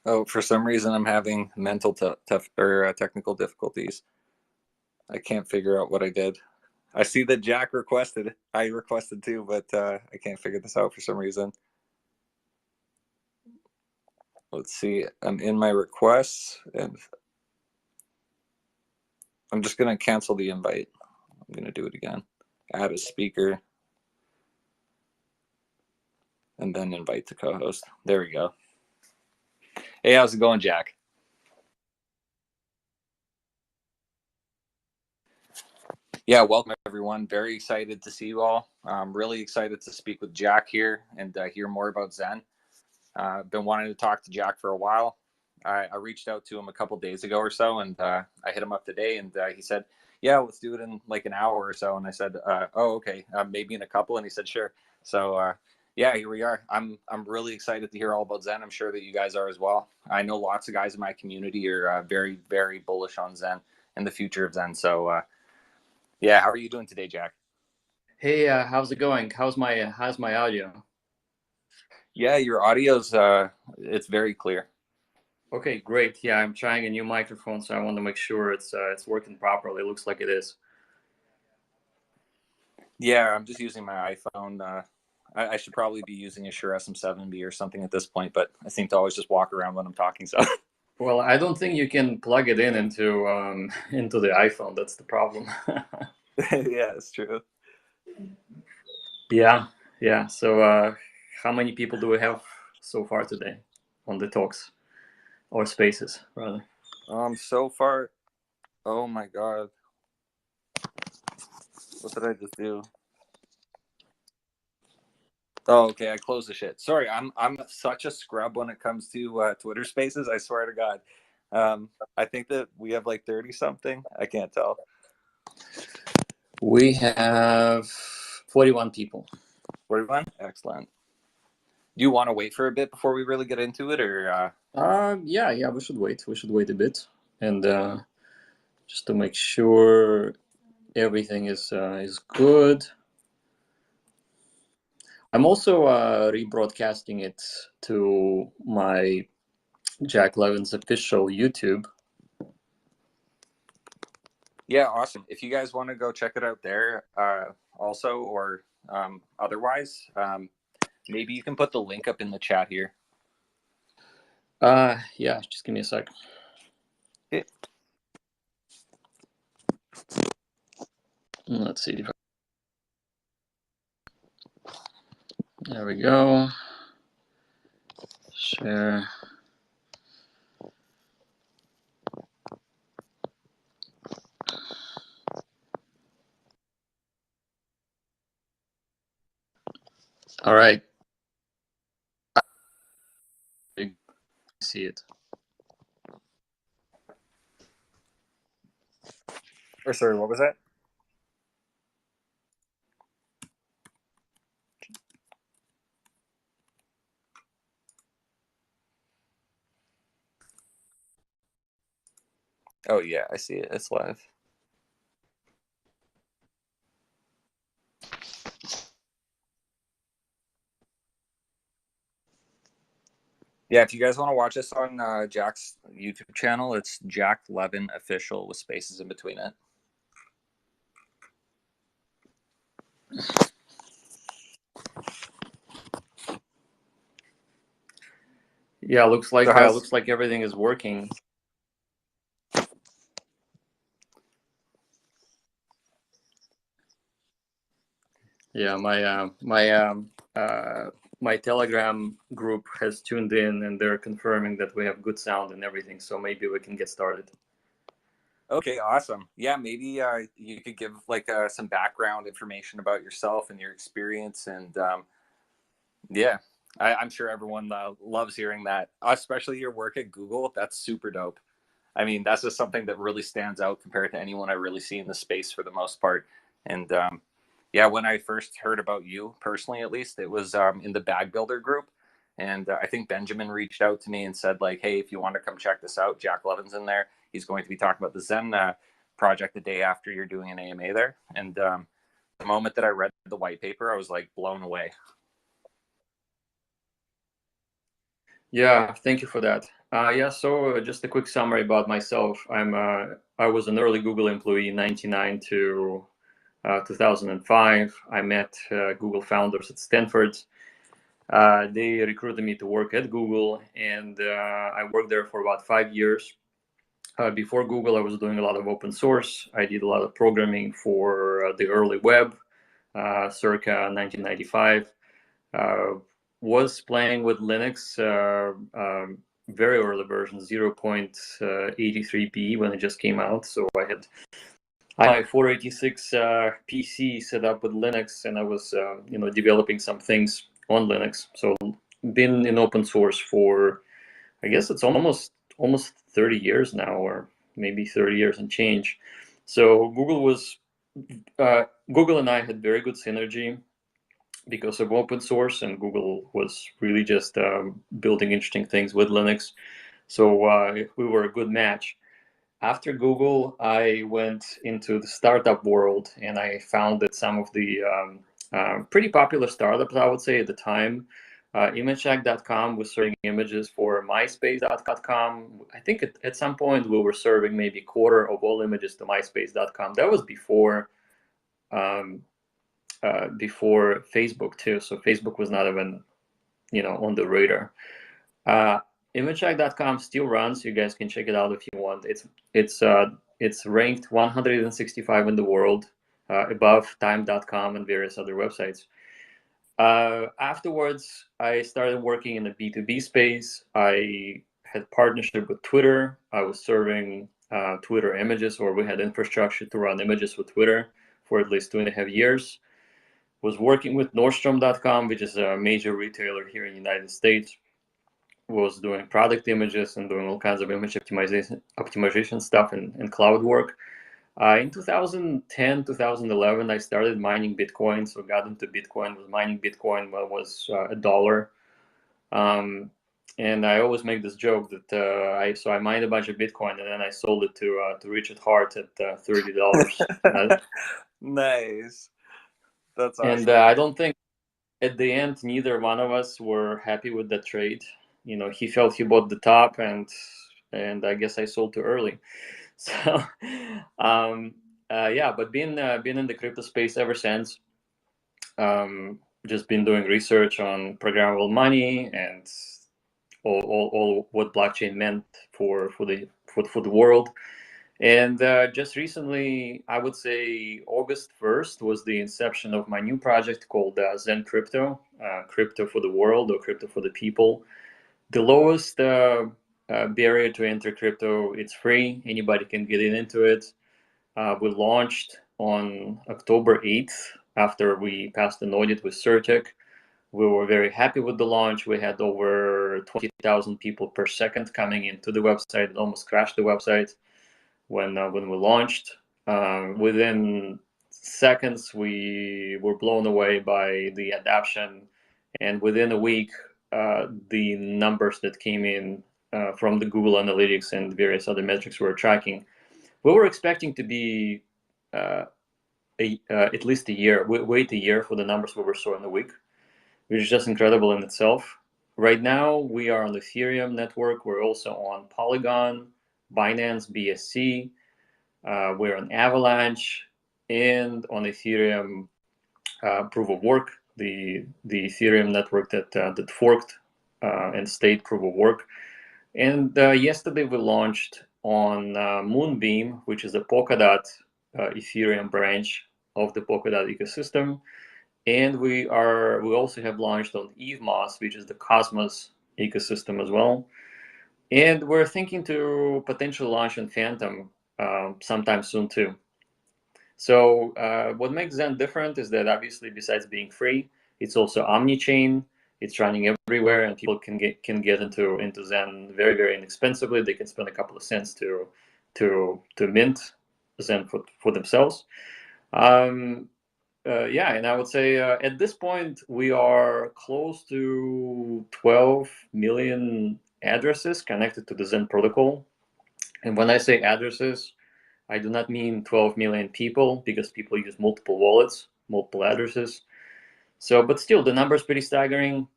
Oh, for some reason I'm having mental technical difficulties. I can't figure out what I did. I see that Jack requested. I requested too, but I can't figure this out for some reason. Let's see. I'm in my requests, and I'm just gonna cancel the invite. I'm gonna do it again. Add a speaker, and then invite the co-host. There we go. Hey, how's it going, Jack? Yeah, welcome everyone. Very excited to see you all. I'm really excited to speak with Jack here and hear more about Zen. I've been wanting to talk to Jack for a while. I reached out to him a couple days ago or so, and I hit him up today, and he said, "Yeah, let's do it in like an hour or so." And I said, "Oh, okay, maybe in a couple." And he said, "Sure." So yeah, here we are. I'm really excited to hear all about Zen. I'm sure that you guys are as well. I know lots of guys in my community are very bullish on Zen and the future of Zen. So yeah, how are you doing today, Jack? Hey, how's it going? How's my audio? Yeah, your audio's it's very clear. Okay, great. Yeah, I'm trying a new microphone, so I want to make sure it's working properly. It looks like it is. Yeah, I'm just using my iPhone. I should probably be using a Shure SM7B or something at this point, but I seem to always just walk around when I'm talking. So Well, I don't think you can plug it in into into the iPhone. That's the problem. yeah, it's true. Yeah, yeah. So, how many people do we have so far today on the talks or spaces, rather? So far, oh my God, what did I just do? Oh, okay, I closed the shit. Sorry, I'm such a scrub when it comes to Twitter Spaces. I swear to God. I think that we have like 30 something. I can't tell. We have 41 people. 41. Excellent. Do you want to wait for a bit before we really get into it, or Yeah, yeah. We should wait. We should wait a bit, and just to make sure everything is good. I'm also rebroadcasting it to my Jack Levin's official YouTube. Yeah, awesome. If you guys want to go check it out there, also or otherwise, maybe you can put the link up in the chat here. Yeah, just give me a sec. Okay. Let's see. There we go. Share. All right. You see it. Or sorry, what was that? Oh yeah, I see it. It's live. Yeah, if you guys want to watch this on Jack's YouTube channel, it's Jack Levin Official with spaces in between it. Yeah, So how's looks like everything is working. Yeah, my Telegram group has tuned in, and they're confirming that we have good sound and everything. So maybe we can get started. okay? Awesome. Yeah, maybe you could give like some background information about yourself and your experience, and yeah, I'm sure everyone loves hearing that, especially your work at Google. That's super dope. I mean, that's just something that really stands out compared to anyone I really see in the space for the most part. And yeah, when I first heard about you personally, at least, it was in the Bag Builder group. And I think Benjamin reached out to me and said, like, hey, if you want to come check this out, Jack Levin's in there. He's going to be talking about the Zen project the day after you're doing an AMA there. And the moment that I read the white paper, I was like blown away. Yeah, thank you for that. Yeah, so just a quick summary about myself. I was an early Google employee, 99 to 2005. I met Google founders at Stanford. They recruited me to work at Google, and I worked there for about 5 years. Before Google, I was doing a lot of open source. I did a lot of programming for the early web, circa 1995. Uh, was playing with Linux, very early version, 0.83b when it just came out. So I had my 486 PC set up with Linux, and I was, developing some things on Linux. So been in open source for, I guess it's almost 30 years now, or maybe 30 years and change. So Google and I had very good synergy because of open source, and Google was really just building interesting things with Linux. So we were a good match. After Google, I went into the startup world, and I founded some of the pretty popular startups, I would say, at the time. ImageHack.com was serving images for MySpace.com. I think at some point we were serving maybe a quarter of all images to MySpace.com. That was um, before Facebook too. So Facebook was not even, on the radar. Uh, ImageHack.com still runs. You guys can check it out if you want. It's ranked 165 in the world, above Time.com and various other websites. Afterwards, I started working in the B2B space. I had partnership with Twitter. I was serving Twitter images, or we had infrastructure to run images with Twitter for at least 2.5 years. Was working with Nordstrom.com, which is a major retailer here in the United States. Was doing product images and doing all kinds of image optimization stuff and cloud work. In 2010, 2011, I started mining Bitcoin. So got into Bitcoin, was mining Bitcoin when it was a dollar. And I always make this joke that I mined a bunch of Bitcoin, and then I sold it to Richard Hart at $30. Nice. That's And awesome. I don't think at the end neither one of us were happy with the trade. He felt he bought the top, and I guess I sold too early. So yeah, but been in the crypto space ever since. Just been doing research on programmable money and all what blockchain meant for the world. And just recently, I would say August 1st was the inception of my new project called Zen Crypto, Crypto for the World, or Crypto for the People. The lowest barrier to enter crypto, it's free. Anybody can get into it. We launched on October 8th after we passed an audit with Certec. We were very happy with the launch. We had over 20,000 people per second coming into the website. It almost crashed the website when we launched. Within seconds, we were blown away by the adoption, and within a week, the numbers that came in from the Google Analytics and various other metrics we were tracking, we were expecting to be at least a year, wait a year for the numbers we were saw in a week, which is just incredible in itself. Right now, we are on the Ethereum network. We're also on Polygon, Binance, BSC. We're on Avalanche and on Ethereum proof of work, the Ethereum network that forked and stayed proof of work. And yesterday we launched on Moonbeam, which is the Polkadot Ethereum branch of the Polkadot ecosystem. And we also have launched on EVMOS, which is the Cosmos ecosystem as well. And we're thinking to potentially launch on Phantom sometime soon too. So what makes Zen different is that obviously, besides being free, it's also omni-chain. It's running everywhere, and people can get into Zen very, very inexpensively. They can spend a couple of cents to mint Zen for themselves. Yeah, and I would say at this point we are close to 12 million addresses connected to the Zen protocol. And when I say addresses, I do not mean 12 million people, because people use multiple wallets, multiple addresses. So, but still, the number is pretty staggering.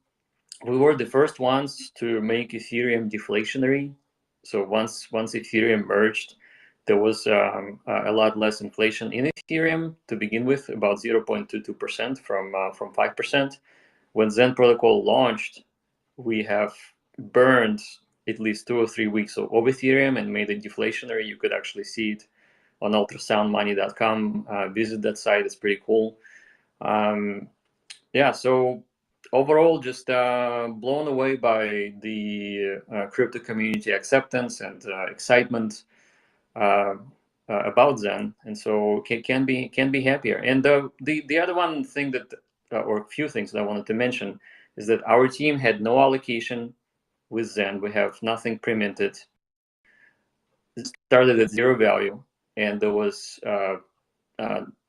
we were the first ones to make Ethereum deflationary. So once Ethereum merged, there was a lot less inflation in Ethereum to begin with, about 0.22% from 5%. When Zen protocol launched, we have burned at least 2 or 3 weeks of Ethereum and made it deflationary. You could actually see it on ultrasoundmoney.com. Visit that site; it's pretty cool. Um, yeah, so overall, just blown away by the crypto community acceptance and excitement uh, about Zen, and so can be happier. And the other one thing that or a few things that I wanted to mention is that our team had no allocation with Zen. We have nothing pre-minted. It started at zero value, and there was uh,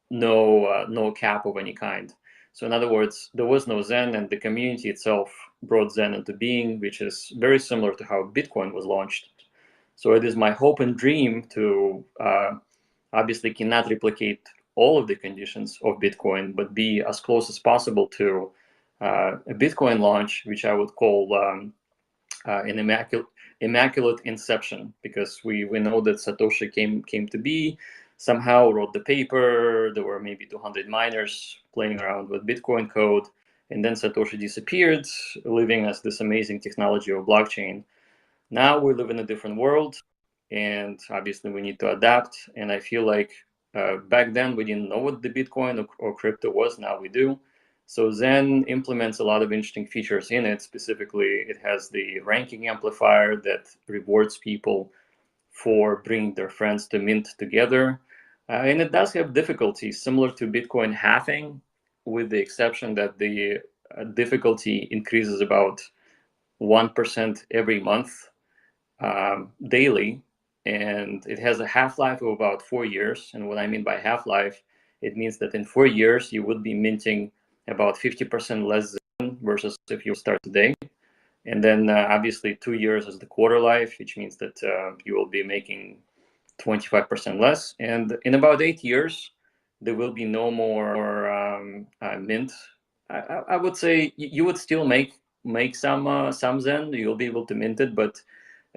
no cap of any kind. So in other words, there was no Zen, and the community itself brought Zen into being, which is very similar to how Bitcoin was launched. So it is my hope and dream to obviously cannot replicate all of the conditions of Bitcoin, but be as close as possible to a Bitcoin launch, which I would call an immaculate inception, because we know that Satoshi came to be, somehow wrote the paper. There were maybe 200 miners playing around with Bitcoin code, and then Satoshi disappeared, leaving us this amazing technology of blockchain. Now we live in a different world, and obviously we need to adapt. And I feel like back then we didn't know what the Bitcoin or crypto was. Now we do. So Zen implements a lot of interesting features in it. Specifically, it has the ranking amplifier that rewards people for bringing their friends to mint together. And it does have difficulties similar to Bitcoin halving, with the exception that the difficulty increases about 1% every month daily, and it has a half-life of about 4 years. And what I mean by half-life, it means that in 4 years you would be minting about 50% less versus if you start today. And then obviously 2 years is the quarter life, which means that you will be making 25% less. And in about 8 years, there will be no more mint. I would say you would still make some Zen. You'll be able to mint it, but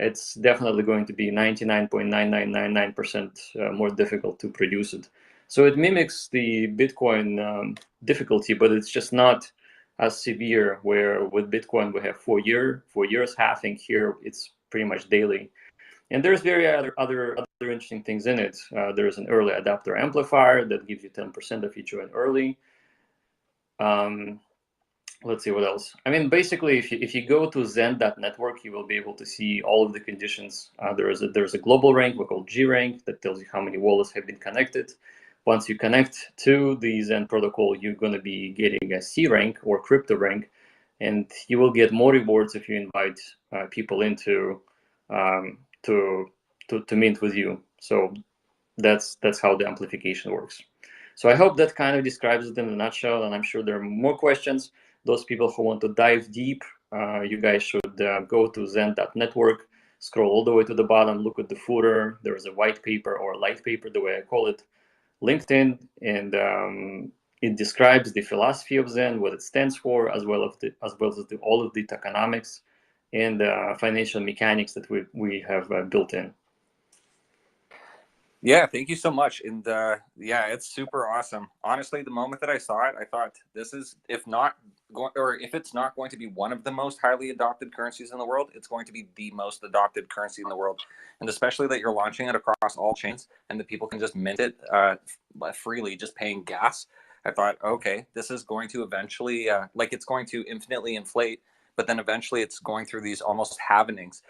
it's definitely going to be 99.9999% more difficult to produce it. So it mimics the Bitcoin difficulty, but it's just not as severe. Where with Bitcoin we have 4 years halving, here it's pretty much daily. And there's very other interesting things in it. There's an early adapter amplifier that gives you 10% if you join early. Let's see what else. I mean, basically, if you go to zen.network, you will be able to see all of the conditions. There's a global rank we call G rank that tells you how many wallets have been connected. Once you connect to the Zen protocol, you're going to be getting a C rank or crypto rank, and you will get more rewards if you invite people into to mint with you. So that's how the amplification works. So I hope that kind of describes it in a nutshell, and I'm sure there are more questions. Those people who want to dive deep, you guys should go to zen.network, scroll all the way to the bottom, look at the footer. There is a white paper or light paper, the way I call it, LinkedIn, and it describes the philosophy of Zen, what it stands for, as well as all of the tokenomics and financial mechanics that we have built in. Yeah, thank you so much. And yeah, it's super awesome. Honestly, the moment that I saw it, I thought this is, if it's not going to be one of the most highly adopted currencies in the world, it's going to be the most adopted currency in the world. And especially that you're launching it across all chains and that people can just mint it freely, just paying gas. I thought, okay, this is going to eventually, it's going to infinitely inflate, but then eventually it's going through these almost halvenings,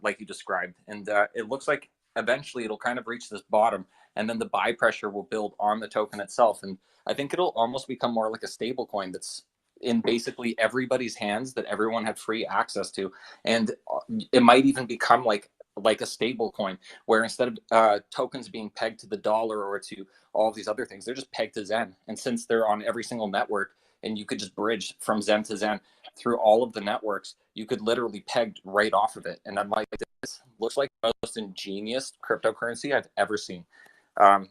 like you described. And it looks like eventually it'll kind of reach this bottom, and then the buy pressure will build on the token itself. And I think it'll almost become more like a stable coin that's in basically everybody's hands, that everyone had free access to. And it might even become like a stable coin, where instead of tokens being pegged to the dollar or to all of these other things, they're just pegged to Zen. And since they're on every single network, and you could just bridge from Zen to Zen through all of the networks, you could literally peg right off of it. And I'm like, this looks like the most ingenious cryptocurrency I've ever seen.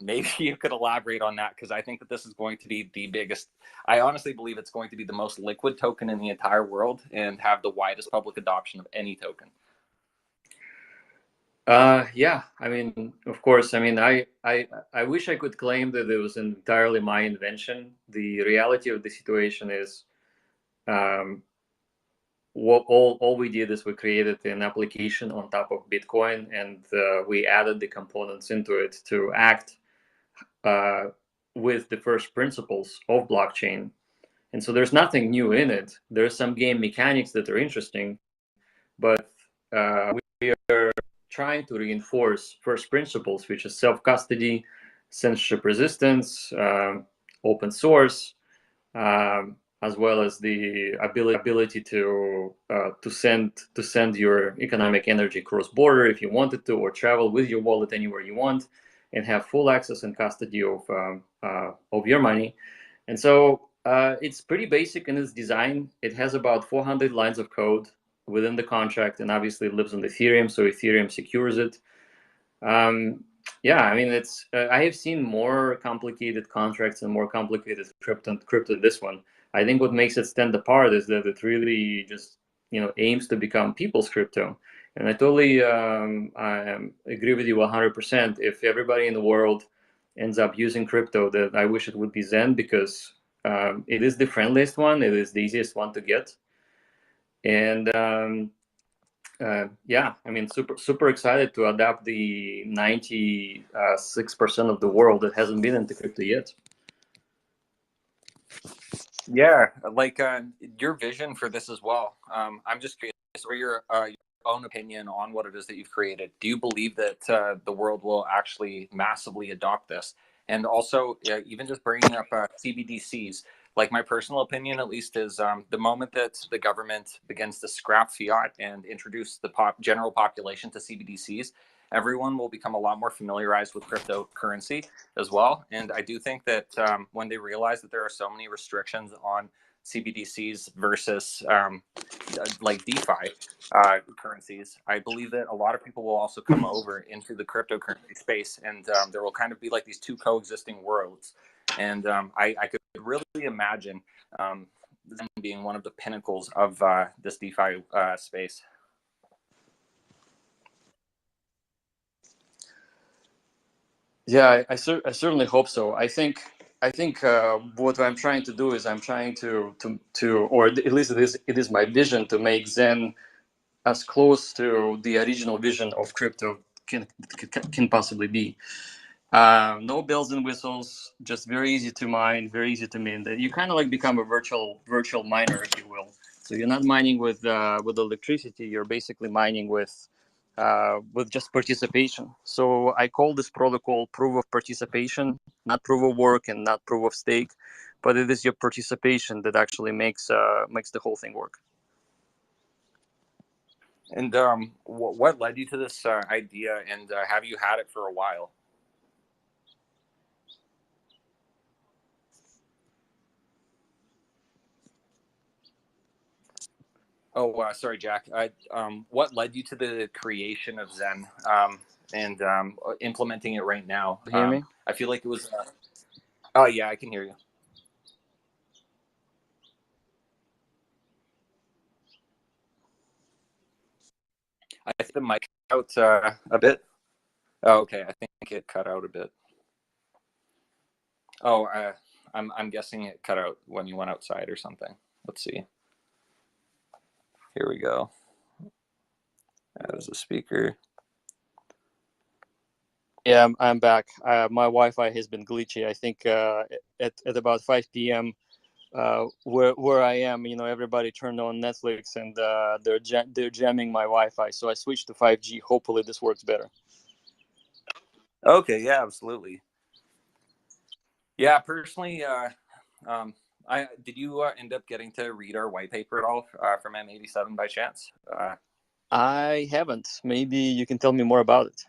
Maybe you could elaborate on that, because I think that this is going to be the biggest. I honestly believe it's going to be the most liquid token in the entire world and have the widest public adoption of any token. Yeah, I mean, of course, I mean, I wish I could claim that it was entirely my invention. The reality of the situation is, um, what all we did is we created an application on top of Bitcoin, and we added the components into it to act uh, with the first principles of blockchain. And so there's nothing new in it. There's some game mechanics that are interesting, but we are trying to reinforce first principles, which is self-custody, censorship resistance, open source, as well as the ability to send your economic energy cross border if you wanted to, or travel with your wallet anywhere you want, and have full access and custody of your money. And so it's pretty basic in its design. It has about 400 lines of code within the contract, and obviously it lives on Ethereum, so Ethereum secures it. Yeah, I mean, it's I have seen more complicated contracts and more complicated crypto than this one. I think what makes it stand apart is that it really just aims to become people's crypto. And I totally agree with you 100%. If everybody in the world ends up using crypto, that I wish it would be Zen, because it is the friendliest one, it is the easiest one to get, and yeah, I mean, super excited to adapt the 96% of the world that hasn't been into crypto yet. Yeah, like your vision for this as well. I'm just curious, or your own opinion on what it is that you've created. Do you believe that the world will actually massively adopt this? And also, even just bringing up CBDCs, like my personal opinion, at least, is the moment that the government begins to scrap fiat and introduce the general population to CBDCs, everyone will become a lot more familiarized with cryptocurrency as well. And I do think that when they realize that there are so many restrictions on CBDCs versus like DeFi currencies, I believe that a lot of people will also come over into the cryptocurrency space, and there will kind of be like these two coexisting worlds. And I could really imagine them being one of the pinnacles of this DeFi space. Yeah, I certainly hope so. I think what I'm trying to do is I'm trying or at least it is my vision to make Zen as close to the original vision of crypto can possibly be. No bells and whistles, just very easy to mine, very easy to mint. You kind of like become a virtual miner, if you will. So you're not mining with electricity. You're basically mining with just participation. So I call this protocol proof of participation, not proof of work and not proof of stake, but it is your participation that actually makes the whole thing work. And what led you to this idea, and have you had it for a while? Oh, sorry, Jack. What led you to the creation of Zen and implementing it right now? You hear me? I feel like it was. Oh, yeah, I can hear you. I think the mic out a bit. Oh, okay, I think it cut out a bit. Oh, I'm guessing it cut out when you went outside or something. Let's see. Here we go. As a speaker. Yeah, I'm back. My Wi-Fi has been glitchy. I think at about 5 p.m. Where I am, everybody turned on Netflix, and they're jamming my Wi-Fi. So I switched to 5G. Hopefully, this works better. Okay, yeah, absolutely. Yeah, personally, um, I did you end up getting to read our white paper at all from M87 by chance? I haven't. Maybe you can tell me more about it.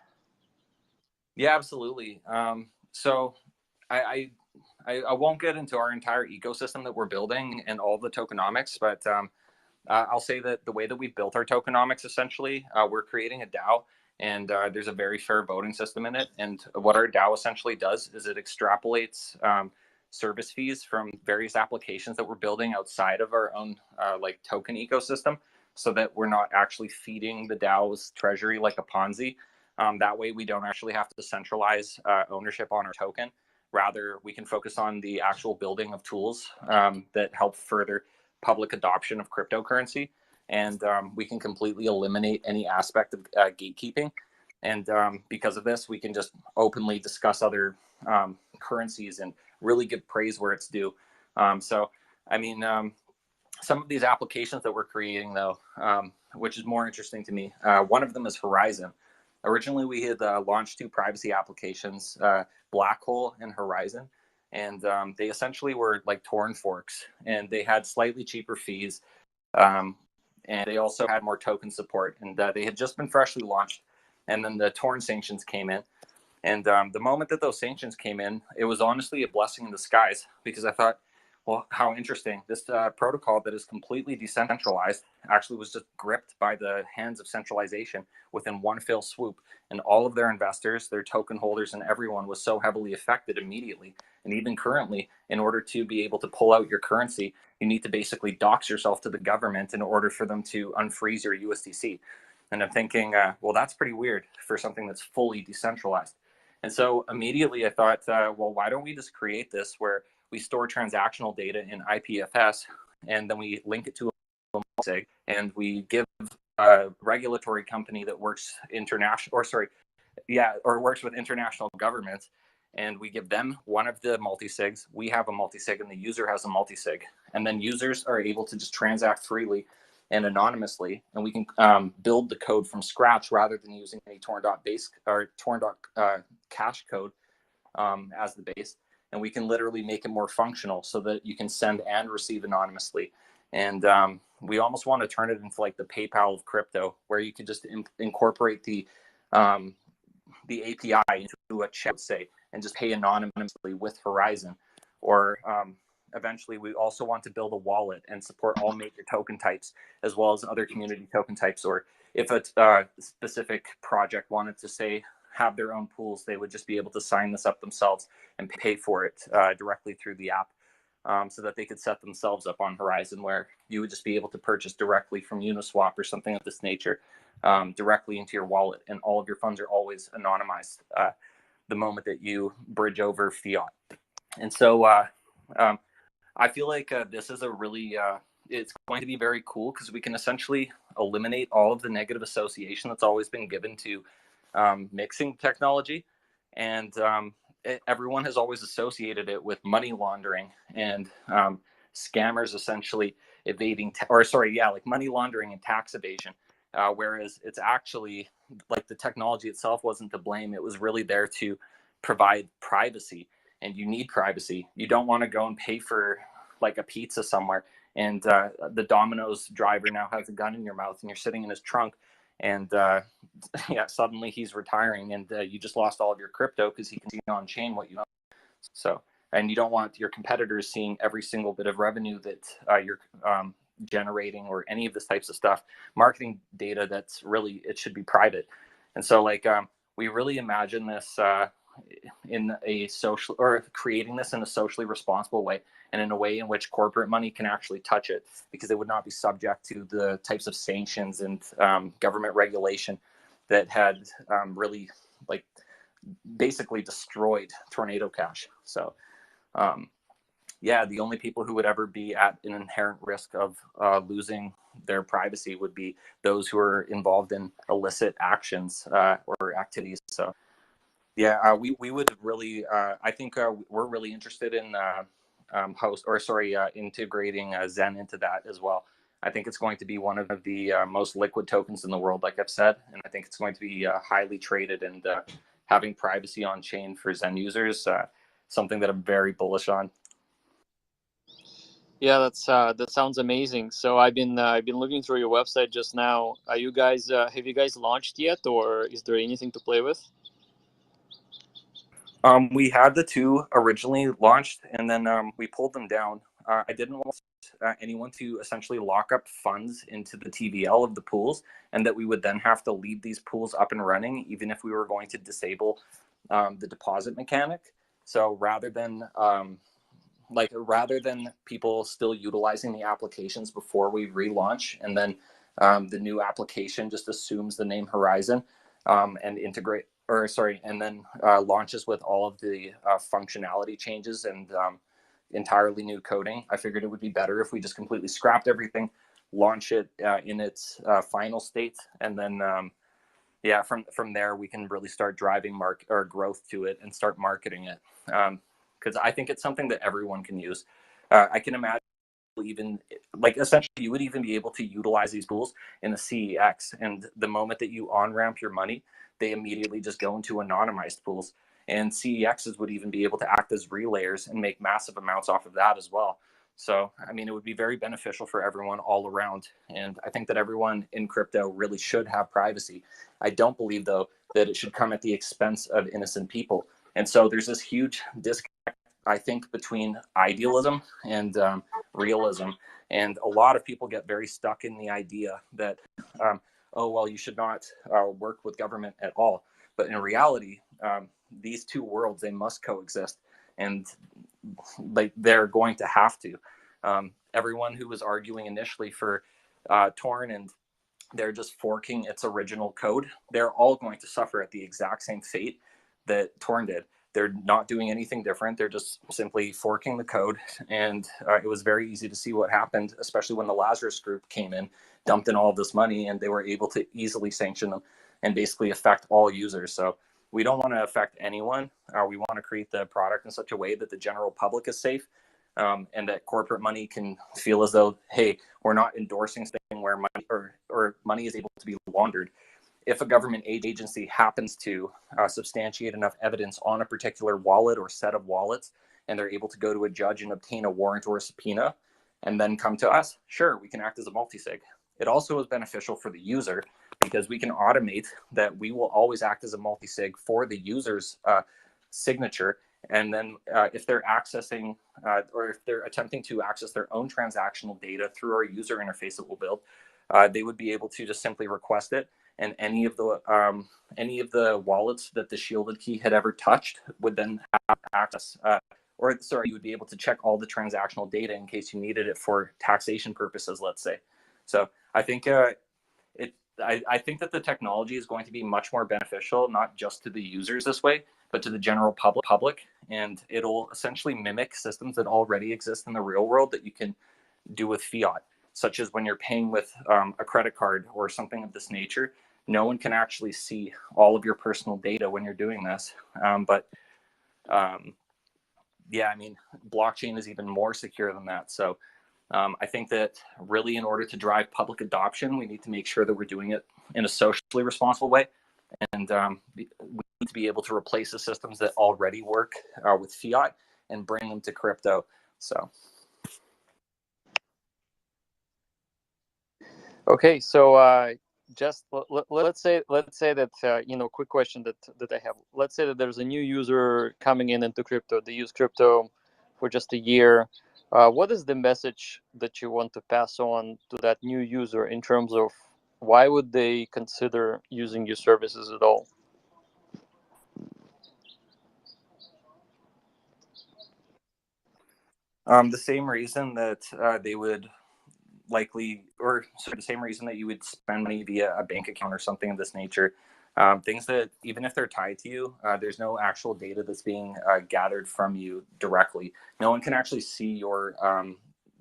Yeah, absolutely. So I, I won't get into our entire ecosystem that we're building and all the tokenomics, but I'll say that the way that we built our tokenomics, essentially, we're creating a DAO, and there's a very fair voting system in it. And what our DAO essentially does is it extrapolates service fees from various applications that we're building outside of our own like token ecosystem, so that we're not actually feeding the DAO's treasury like a Ponzi. That way, we don't actually have to centralize ownership on our token. Rather, we can focus on the actual building of tools that help further public adoption of cryptocurrency. And we can completely eliminate any aspect of gatekeeping. And because of this, we can just openly discuss other currencies and really give praise where it's due. So, I mean, some of these applications that we're creating, though, which is more interesting to me, one of them is Horizon. Originally, we had launched two privacy applications, Black Hole and Horizon, and they essentially were like torn forks, and they had slightly cheaper fees, um, and they also had more token support, and they had just been freshly launched, and then the torn sanctions came in. And the moment that those sanctions came in, it was honestly a blessing in disguise, because I thought, well, how interesting. This protocol that is completely decentralized actually was just gripped by the hands of centralization within one fell swoop. And all of their investors, their token holders, and everyone was so heavily affected immediately. And even currently, in order to be able to pull out your currency, you need to basically dox yourself to the government in order for them to unfreeze your USDC. And I'm thinking, well, that's pretty weird for something that's fully decentralized. And so immediately I thought, well, why don't we just create this where we store transactional data in IPFS, and then we link it to a multisig, and we give a regulatory company that works international, or works with international governments, and we give them one of the multisigs. We have a multisig, and the user has a multisig, and then users are able to just transact freely and anonymously, and we can build the code from scratch rather than using any torn.base or torn.cache code as the base. And we can literally make it more functional so that you can send and receive anonymously. And we almost want to turn it into like the PayPal of crypto, where you can just incorporate the API into a chat, say, and just pay anonymously with Horizon. Or eventually, we also want to build a wallet and support all major token types, as well as other community token types. Or if a specific project wanted to, say, have their own pools, they would just be able to sign this up themselves and pay for it directly through the app, so that they could set themselves up on Horizon, where you would just be able to purchase directly from Uniswap or something of this nature, directly into your wallet, and all of your funds are always anonymized the moment that you bridge over fiat. And so I feel like this is a really it's going to be very cool, because we can essentially eliminate all of the negative association that's always been given to mixing technology. And everyone has always associated it with money laundering and scammers essentially evading, like money laundering and tax evasion. Whereas it's actually like the technology itself wasn't to blame. It was really there to provide privacy, and you need privacy. You don't want to go and pay for like a pizza somewhere, and the Domino's driver now has a gun in your mouth, and you're sitting in his trunk, and suddenly he's retiring, and you just lost all of your crypto because he can see on chain what you own. So, and you don't want your competitors seeing every single bit of revenue that you're generating, or any of this types of stuff. Marketing data that's really, it should be private. And so, like, we really imagine this in a social, or creating this in a socially responsible way, and in a way in which corporate money can actually touch it, because it would not be subject to the types of sanctions and government regulation that had really, like, basically destroyed Tornado Cash. So the only people who would ever be at an inherent risk of losing their privacy would be those who are involved in illicit actions or activities. So we would really, I think we're really interested in integrating Zen into that as well. I think it's going to be one of the most liquid tokens in the world, like I've said, and I think it's going to be highly traded, and having privacy on chain for Zen users, something that I'm very bullish on. Yeah, that sounds amazing. So I've been looking through your website just now. Are you guys have you guys launched yet, or is there anything to play with? We had the two originally launched, and then we pulled them down. I didn't want anyone to essentially lock up funds into the TVL of the pools, and that we would then have to leave these pools up and running, even if we were going to disable the deposit mechanic. So rather than people still utilizing the applications before we relaunch, and then the new application just assumes the name Horizon and and then launches with all of the functionality changes and entirely new coding. I figured it would be better if we just completely scrapped everything, launch it in its final state, and then from there we can really start driving growth to it and start marketing it. Because I think it's something that everyone can use. I can imagine even essentially you would even be able to utilize these tools in the CEX, and the moment that you on ramp your money, they immediately just go into anonymized pools, and CEXs would even be able to act as relayers and make massive amounts off of that as well. So I mean, it would be very beneficial for everyone all around, and I think that everyone in crypto really should have privacy. I don't believe though that it should come at the expense of innocent people, and so there's this huge disconnect, I think, between idealism and realism. And a lot of people get very stuck in the idea that, oh, well, you should not work with government at all. But in reality, these two worlds, they must coexist. And they're going to have to. Everyone who was arguing initially for Torn, and they're just forking its original code, they're all going to suffer at the exact same fate that Torn did. They're not doing anything different. They're just simply forking the code. And it was very easy to see what happened, especially when the Lazarus group came in, dumped in all of this money, and they were able to easily sanction them and basically affect all users. So we don't want to affect anyone. We want to create the product in such a way that the general public is safe, and that corporate money can feel as though, hey, we're not endorsing something where money or money is able to be laundered. If a government agency happens to substantiate enough evidence on a particular wallet or set of wallets, and they're able to go to a judge and obtain a warrant or a subpoena, and then come to us, sure, we can act as a multisig. It also is beneficial for the user because we can automate that we will always act as a multisig for the user's signature. And then if they're accessing or if they're attempting to access their own transactional data through our user interface that we'll build, they would be able to just simply request it, and any of the wallets that the shielded key had ever touched would then have access. You would be able to check all the transactional data in case you needed it for taxation purposes, let's say. So I think I think that the technology is going to be much more beneficial, not just to the users this way, but to the general public, and it'll essentially mimic systems that already exist in the real world that you can do with fiat, such as when you're paying with a credit card or something of this nature. No one can actually see all of your personal data when you're doing this. I mean, blockchain is even more secure than that. So I think that really, in order to drive public adoption, we need to make sure that we're doing it in a socially responsible way. And we need to be able to replace the systems that already work with fiat and bring them to crypto. So. Okay, so just let's say that quick question that I have. Let's say that there's a new user coming into crypto. They use crypto for just a year. What is the message that you want to pass on to that new user in terms of why would they consider using your services at all? The same reason that they would the same reason that you would spend money via a bank account or something of this nature. Things that, even if they're tied to you, there's no actual data that's being gathered from you directly. No one can actually see your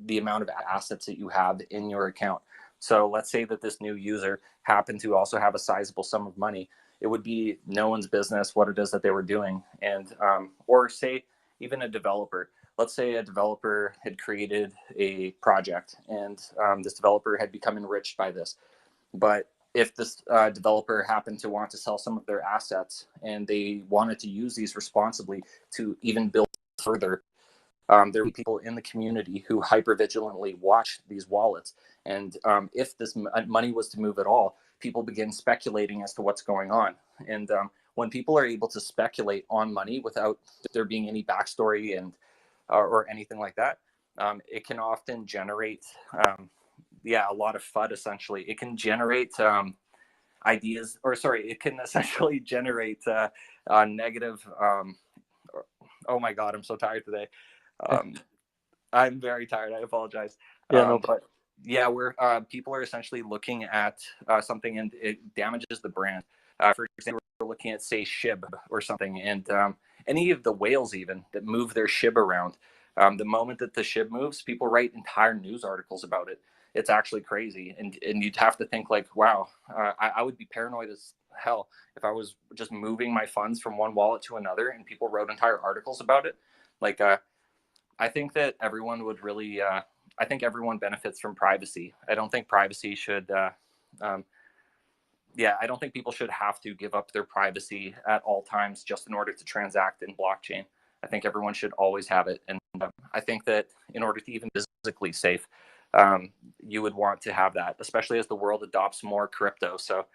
the amount of assets that you have in your account. So let's say that this new user happened to also have a sizable sum of money. It would be no one's business what it is that they were doing. And or say even a developer. Let's say a developer had created a project, and this developer had become enriched by this. But if this developer happened to want to sell some of their assets, and they wanted to use these responsibly to even build further, there would be people in the community who hypervigilantly watch these wallets. And if this money was to move at all, people begin speculating as to what's going on. And when people are able to speculate on money without there being any backstory and or anything like that, it can often generate, a lot of FUD. Essentially, it can generate ideas, or sorry, it can essentially generate negative. Oh my God, I'm so tired today. Um, I'm very tired. I apologize. Yeah, no. But yeah, where people are essentially looking at something and it damages the brand. For example, we're looking at, say, SHIB or something, and any of the whales even that move their SHIB around. The moment that the SHIB moves, people write entire news articles about it. It's actually crazy, and you'd have to think like, wow, I would be paranoid as hell if I was just moving my funds from one wallet to another, and people wrote entire articles about it. Like, I think that everyone would really. I think everyone benefits from privacy. I don't think privacy should. Um, I don't think people should have to give up their privacy at all times just in order to transact in blockchain. I think everyone should always have it, and I think that in order to even be physically safe, you would want to have that, especially as the world adopts more crypto. So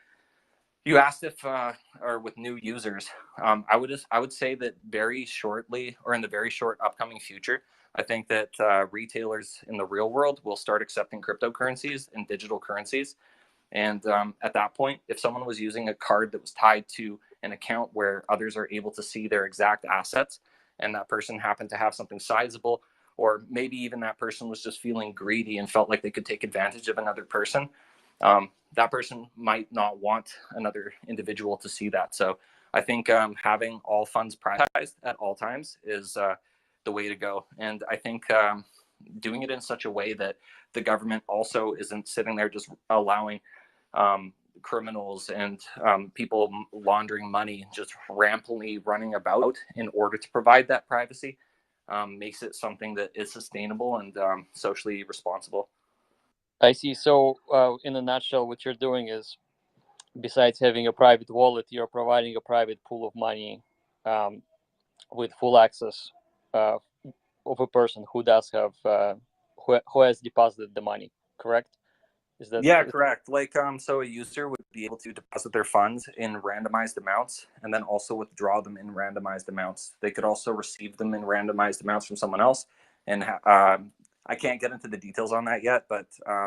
you asked if, or with new users, I would say that very shortly, or in the very short upcoming future, I think that retailers in the real world will start accepting cryptocurrencies and digital currencies. And at that point, if someone was using a card that was tied to an account where others are able to see their exact assets, and that person happened to have something sizable, or maybe even that person was just feeling greedy and felt like they could take advantage of another person, that person might not want another individual to see that. So I think having all funds privatized at all times is the way to go. And I think doing it in such a way that the government also isn't sitting there just allowing um, criminals and people laundering money just rampantly running about in order to provide that privacy, makes it something that is sustainable and socially responsible. I see. So, in a nutshell, what you're doing is, besides having a private wallet, you're providing a private pool of money, um, with full access, uh, of a person who does have, who has deposited the money. Correct? Is that? Yeah, correct. Like, so a user would be able to deposit their funds in randomized amounts and then also withdraw them in randomized amounts. They could also receive them in randomized amounts from someone else. And I can't get into the details on that yet, but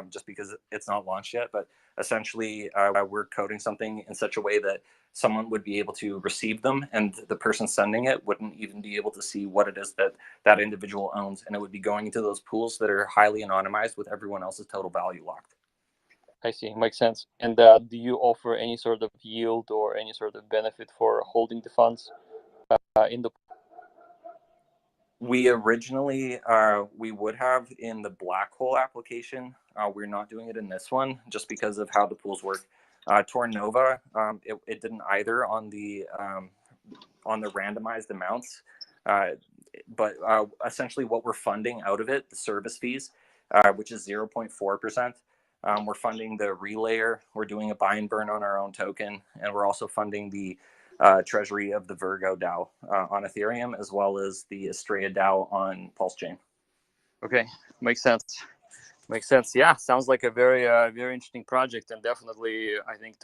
just because it's not launched yet. But essentially, we're coding something in such a way that someone would be able to receive them, and the person sending it wouldn't even be able to see what it is that that individual owns, and it would be going into those pools that are highly anonymized with everyone else's total value locked. I see. Makes sense. And do you offer any sort of yield or any sort of benefit for holding the funds in the? We originally we would have in the black hole application. We're not doing it in this one just because of how the pools work. Tornova, it didn't either on the randomized amounts, uh, but essentially what we're funding out of it, the service fees, which is 0.4%. We're funding the relayer. We're doing a buy and burn on our own token, and we're also funding the treasury of the Virgo DAO on Ethereum, as well as the Estrella DAO on Pulse Chain. Okay, makes sense. Makes sense. Yeah, sounds like a very very interesting project, and definitely I think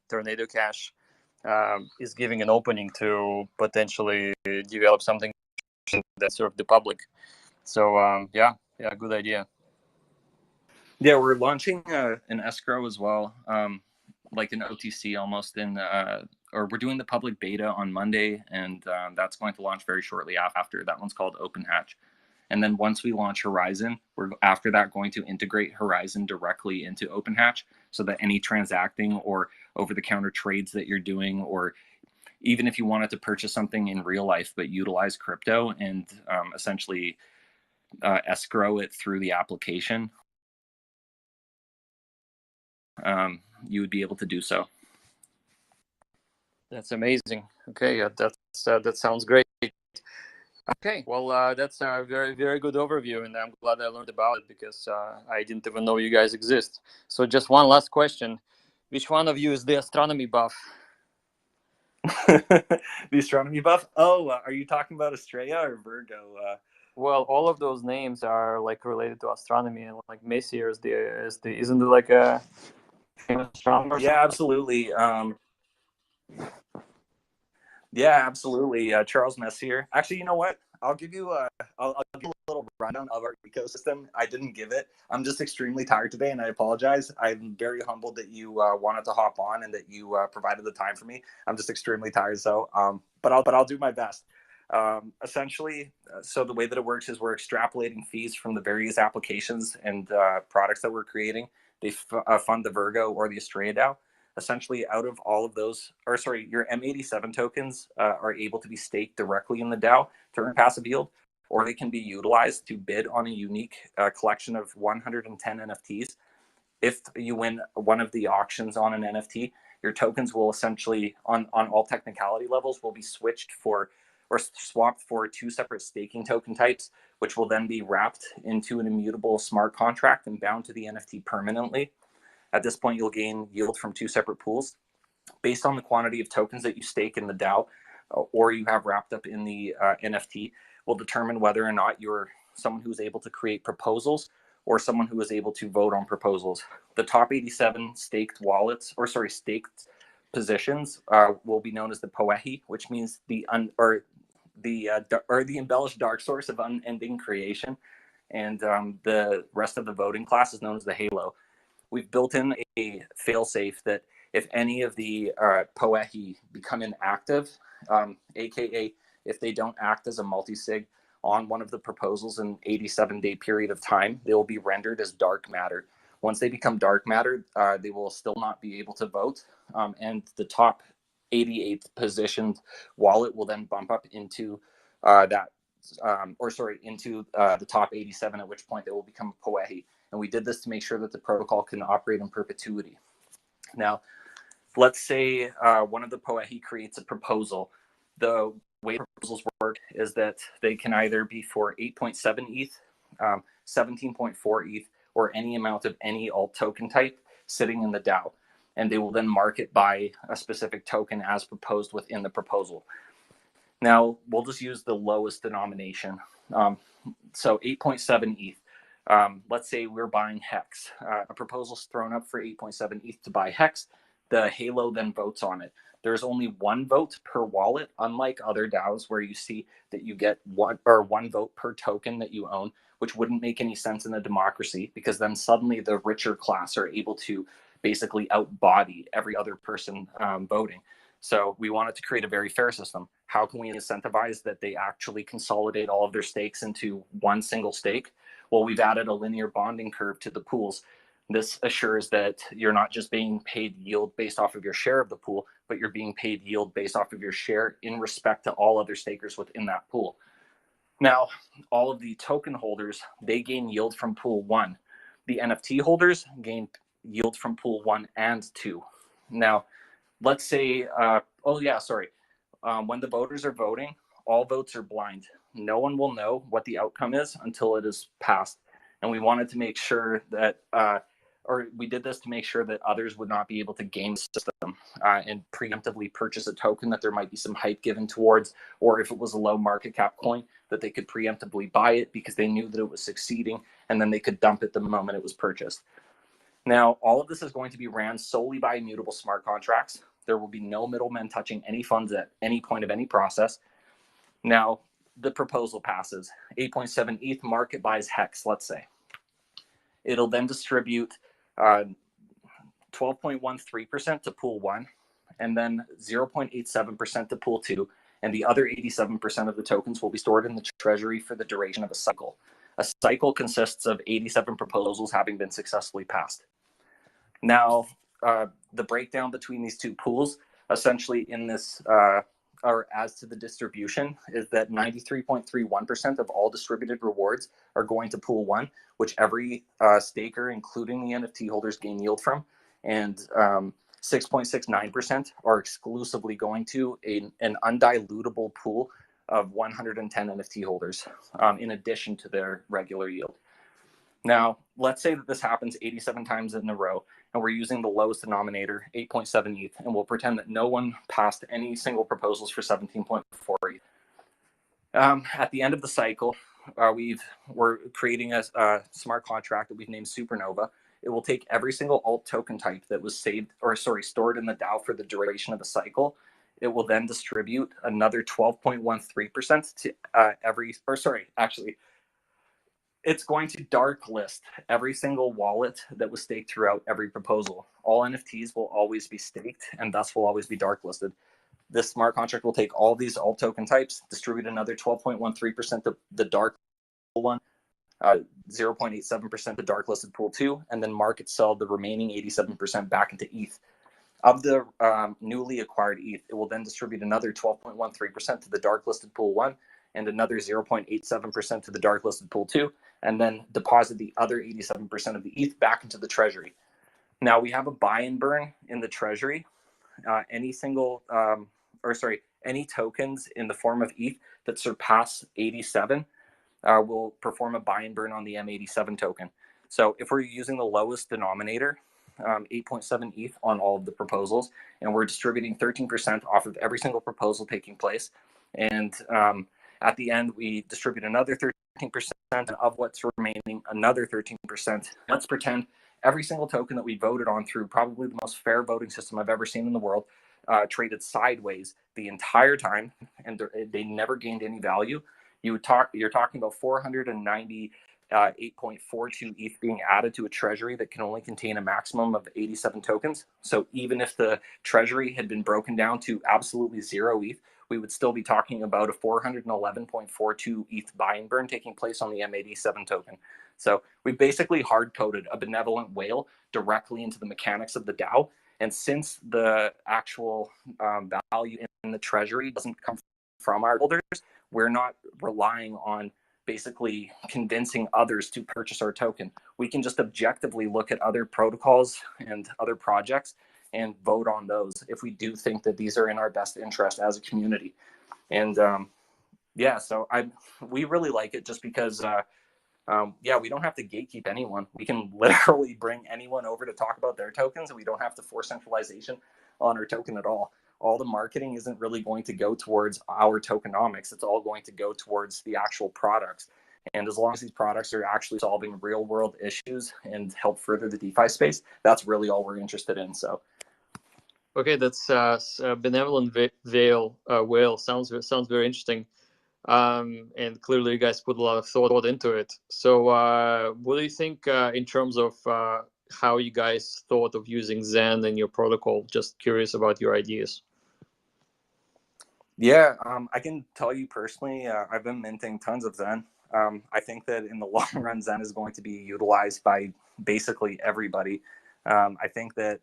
Tornado Cash is giving an opening to potentially develop something that serve the public. So yeah, good idea. Yeah, we're launching an escrow as well, like an OTC almost or we're doing the public beta on Monday, and that's going to launch very shortly after. That one's called Open Hatch. And then once we launch Horizon, we're after that going to integrate Horizon directly into Open Hatch so that any transacting or over-the-counter trades that you're doing, or even if you wanted to purchase something in real life but utilize crypto and essentially escrow it through the application, you would be able to do so. That's amazing. Okay, that sounds great. Okay, well, that's a very, very good overview, and I'm glad I learned about it because I didn't even know you guys exist. So, just one last question: which one of you is the astronomy buff? The astronomy buff. Oh, are you talking about Estrella or Virgo? Well, all of those names are like related to astronomy, and like Messier is the isn't it like a famous astronomer or Yeah, something? absolutely. Yeah, absolutely. Charles Messier. Actually, you know what? I'll give you a little rundown of our ecosystem. I didn't give it. I'm just extremely tired today, and I apologize. I'm very humbled that you wanted to hop on and that you provided the time for me. I'm just extremely tired, so but I'll do my best. Essentially, so the way that it works is we're extrapolating fees from the various applications and products that we're creating. They fund the Virgo or the Estrella DAO. Essentially, out of all of those, or sorry, your M87 tokens are able to be staked directly in the DAO to earn passive yield, or they can be utilized to bid on a unique collection of 110 NFTs. If you win one of the auctions on an NFT, your tokens will essentially, on all technicality levels, will be switched for or swapped for two separate staking token types, which will then be wrapped into an immutable smart contract and bound to the NFT permanently. At this point, you'll gain yield from two separate pools. Based on the quantity of tokens that you stake in the DAO or you have wrapped up in the NFT, will determine whether or not you're someone who is able to create proposals or someone who is able to vote on proposals. The top 87 staked wallets, or sorry, staked positions will be known as the Poehi, which means the embellished dark source of unending creation, and the rest of the voting class is known as the Halo. We've built in a failsafe that if any of the Poehi become inactive, aka if they don't act as a multi-sig on one of the proposals in 87-day period of time, they will be rendered as dark matter. Once they become dark matter, they will still not be able to vote, and the top 88th positioned wallet will then bump up into into the top 87, at which point they will become Poehi. And we did this to make sure that the protocol can operate in perpetuity. Now, let's say one of the Poehi creates a proposal. The way proposals work is that they can either be for 8.7 ETH, 17.4 ETH, or any amount of any alt token type sitting in the DAO. And they will then market by a specific token as proposed within the proposal. Now, we'll just use the lowest denomination. So 8.7 ETH. Let's say we're buying Hex. A proposal's thrown up for 8.7 ETH to buy Hex. The Halo then votes on it. There's only one vote per wallet, unlike other DAOs where you see that you get one vote per token that you own, which wouldn't make any sense in a democracy, because then suddenly the richer class are able to basically outbody every other person voting. So we wanted to create a very fair system. How can we incentivize that they actually consolidate all of their stakes into one single stake? Well, we've added a linear bonding curve to the pools. This assures that you're not just being paid yield based off of your share of the pool, but you're being paid yield based off of your share in respect to all other stakers within that pool. Now, all of the token holders, they gain yield from pool 1. The NFT holders gain yield from pool 1 and 2. Now, let's say, when the voters are voting, all votes are blind. No one will know what the outcome is until it is passed. And we wanted to make sure that, we did this to make sure that others would not be able to game the system and preemptively purchase a token that there might be some hype given towards, or if it was a low market cap coin, that they could preemptively buy it because they knew that it was succeeding, and then they could dump it the moment it was purchased. Now, all of this is going to be ran solely by immutable smart contracts. There will be no middlemen touching any funds at any point of any process. Now, the proposal passes. 8.7 ETH market buys Hex, let's say. It'll then distribute 12.13% to pool 1, and then 0.87% to pool 2, and the other 87% of the tokens will be stored in the treasury for the duration of a cycle. A cycle consists of 87 proposals having been successfully passed. Now, the breakdown between these two pools, essentially in this, or as to the distribution, is that 93.31% of all distributed rewards are going to pool 1, which every staker, including the NFT holders, gain yield from, and 6.69% are exclusively going to an undilutable pool of 110 NFT holders, in addition to their regular yield. Now, let's say that this happens 87 times in a row, and we're using the lowest denominator, 8.7 ETH, and we'll pretend that no one passed any single proposals for 17.4 ETH. At the end of the cycle, we're creating a smart contract that we've named Supernova. It will take every single alt token type that was stored in the DAO for the duration of the cycle. It will then distribute another 12.13% to It's going to dark list every single wallet that was staked throughout every proposal. All NFTs will always be staked and thus will always be dark listed. This smart contract will take all these alt token types, distribute another 12.13% to the dark pool one, 0.87% the dark listed pool two, and then market sell the remaining 87% back into ETH. Of the newly acquired ETH, it will then distribute another 12.13% to the dark listed pool one and another 0.87% to the dark listed pool two, and then deposit the other 87% of the ETH back into the treasury. Now we have a buy and burn in the treasury. Any tokens in the form of ETH that surpass 87 will perform a buy and burn on the M87 token. So if we're using the lowest denominator, 8.7 ETH on all of the proposals, and we're distributing 13% off of every single proposal taking place, and at the end we distribute another 13%, and of what's remaining, another 13%. Let's pretend every single token that we voted on through probably the most fair voting system I've ever seen in the world traded sideways the entire time, and they never gained any value. You're talking about 498.42 ETH being added to a treasury that can only contain a maximum of 87 tokens. So even if the treasury had been broken down to absolutely zero ETH, we would still be talking about a 411.42 ETH buy and burn taking place on the M87 token. So we basically hard-coded a benevolent whale directly into the mechanics of the DAO. And since the actual value in the treasury doesn't come from our holders, we're not relying on basically convincing others to purchase our token. We can just objectively look at other protocols and other projects and vote on those if we do think that these are in our best interest as a community. And so we really like it just because we don't have to gatekeep anyone. We can literally bring anyone over to talk about their tokens, and we don't have to force centralization on our token at all. All the marketing isn't really going to go towards our tokenomics. It's all going to go towards the actual products. And as long as these products are actually solving real world issues and help further the DeFi space, that's really all we're interested in. So. Okay, that's benevolent whale. Sounds very interesting. And clearly you guys put a lot of thought into it. So what do you think in terms of how you guys thought of using Zen in your protocol? Just curious about your ideas. Yeah, I can tell you personally, I've been minting tons of Zen. I think that in the long run, Zen is going to be utilized by basically everybody. I think that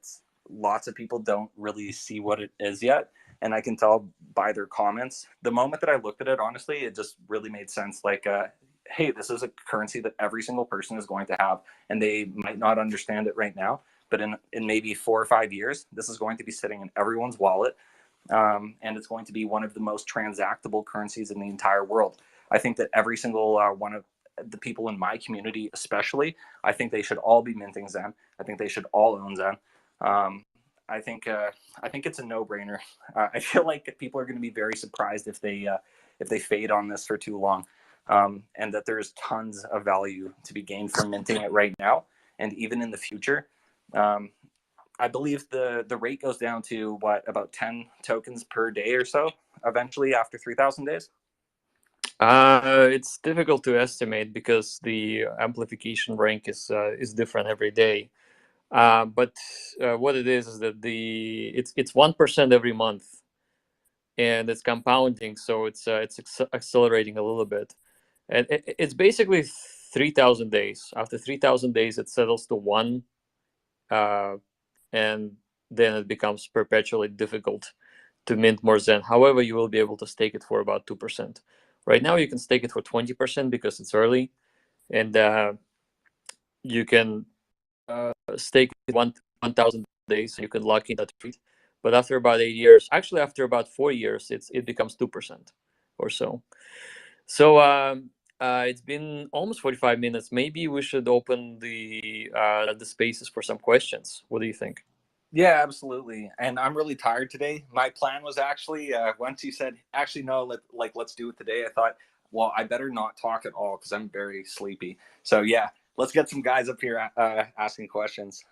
lots of people don't really see what it is yet. And I can tell by their comments. The moment that I looked at it, honestly, it just really made sense. Like, hey, this is a currency that every single person is going to have. And they might not understand it right now. But in maybe 4 or 5 years, this is going to be sitting in everyone's wallet. And it's going to be one of the most transactable currencies in the entire world. I think that every single one of the people in my community, especially, I think they should all be minting Zen. I think they should all own Zen. I think it's a no-brainer. I feel like people are going to be very surprised if they fade on this for too long, and that there's tons of value to be gained from minting it right now, and even in the future. I believe the rate goes down to about 10 tokens per day or so eventually after 3,000 days. It's difficult to estimate because the amplification rank is different every day. But what it is that it's 1% every month, and it's compounding, so it's accelerating a little bit, and it's basically 3,000 days. After 3,000 days, it settles to 1. And then it becomes perpetually difficult to mint more Zen. However, you will be able to stake it for about 2%. Right now, you can stake it for 20% because it's early, and you can stake it 1,000 days, so you can lock in that rate. But after about 8 years, actually after about 4 years, it becomes 2% or so. So it's been almost 45 minutes. Maybe we should open the spaces for some questions. What do you think? Yeah, absolutely. And I'm really tired today. My plan was actually once you said actually no, let's do it today. I thought, well, I better not talk at all because I'm very sleepy. So yeah, let's get some guys up here asking questions.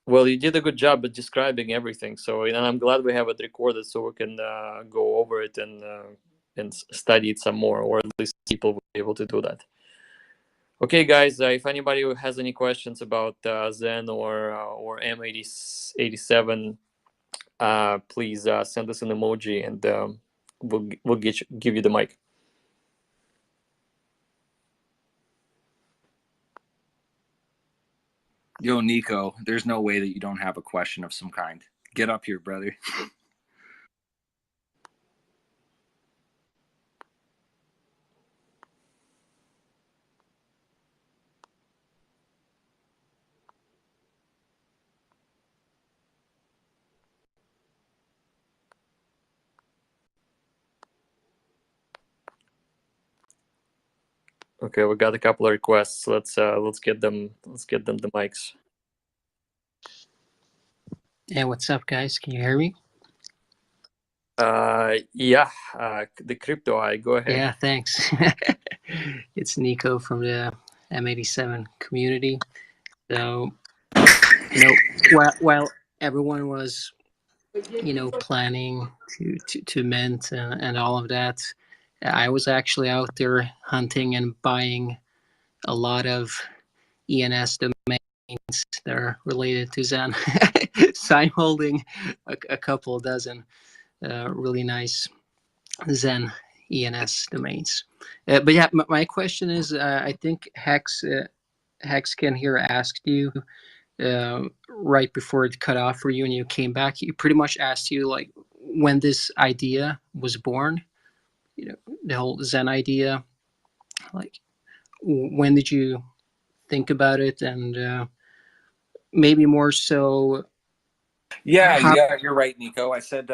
Well, you did a good job at describing everything. So, and I'm glad we have it recorded so we can go over it and study it some more, or at least people will be able to do that. Okay, guys, if anybody has any questions about Zen or M87, please send us an emoji, and we'll give you the mic. Yo, Nico, there's no way that you don't have a question of some kind. Get up here, brother. Okay, we got a couple of requests. Let's get them the mics. Yeah, what's up, guys? Can you hear me? Yeah, the crypto eye. Go ahead. Yeah, thanks. It's Nico from the M87 community. So, while everyone was, planning to mint and all of that, I was actually out there hunting and buying a lot of ENS domains that are related to Zen. So I'm holding a couple dozen really nice Zen ENS domains. But yeah, my question is, I think Hexken here asked you right before it cut off for you and you came back. He pretty much asked you like when this idea was born. The whole Zen idea. Like, when did you think about it, and maybe more so. Yeah, you're right, Nico. I said,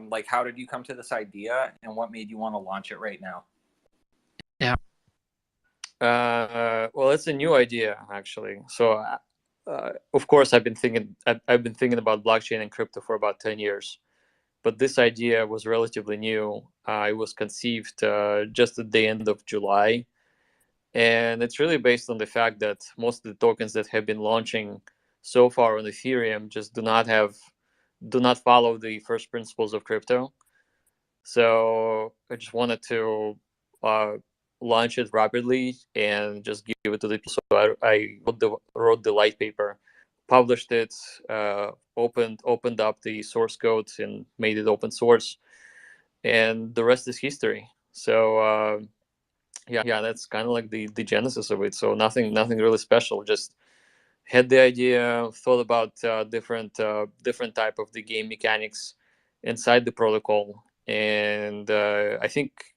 like, how did you come to this idea, and what made you want to launch it right now? Yeah. Well, it's a new idea actually. So, of course, I've been thinking about blockchain and crypto for about 10 years, but this idea was relatively new. It was conceived just at the end of July, and it's really based on the fact that most of the tokens that have been launching so far on Ethereum just do not follow the first principles of crypto. So I just wanted to uh, launch it rapidly and just give it to the people. So I wrote the light paper, published it, opened up the source code and made it open source, and the rest is history. So yeah, that's kind of like the genesis of it. So nothing really special. Just had the idea, thought about different type of the game mechanics inside the protocol, and I think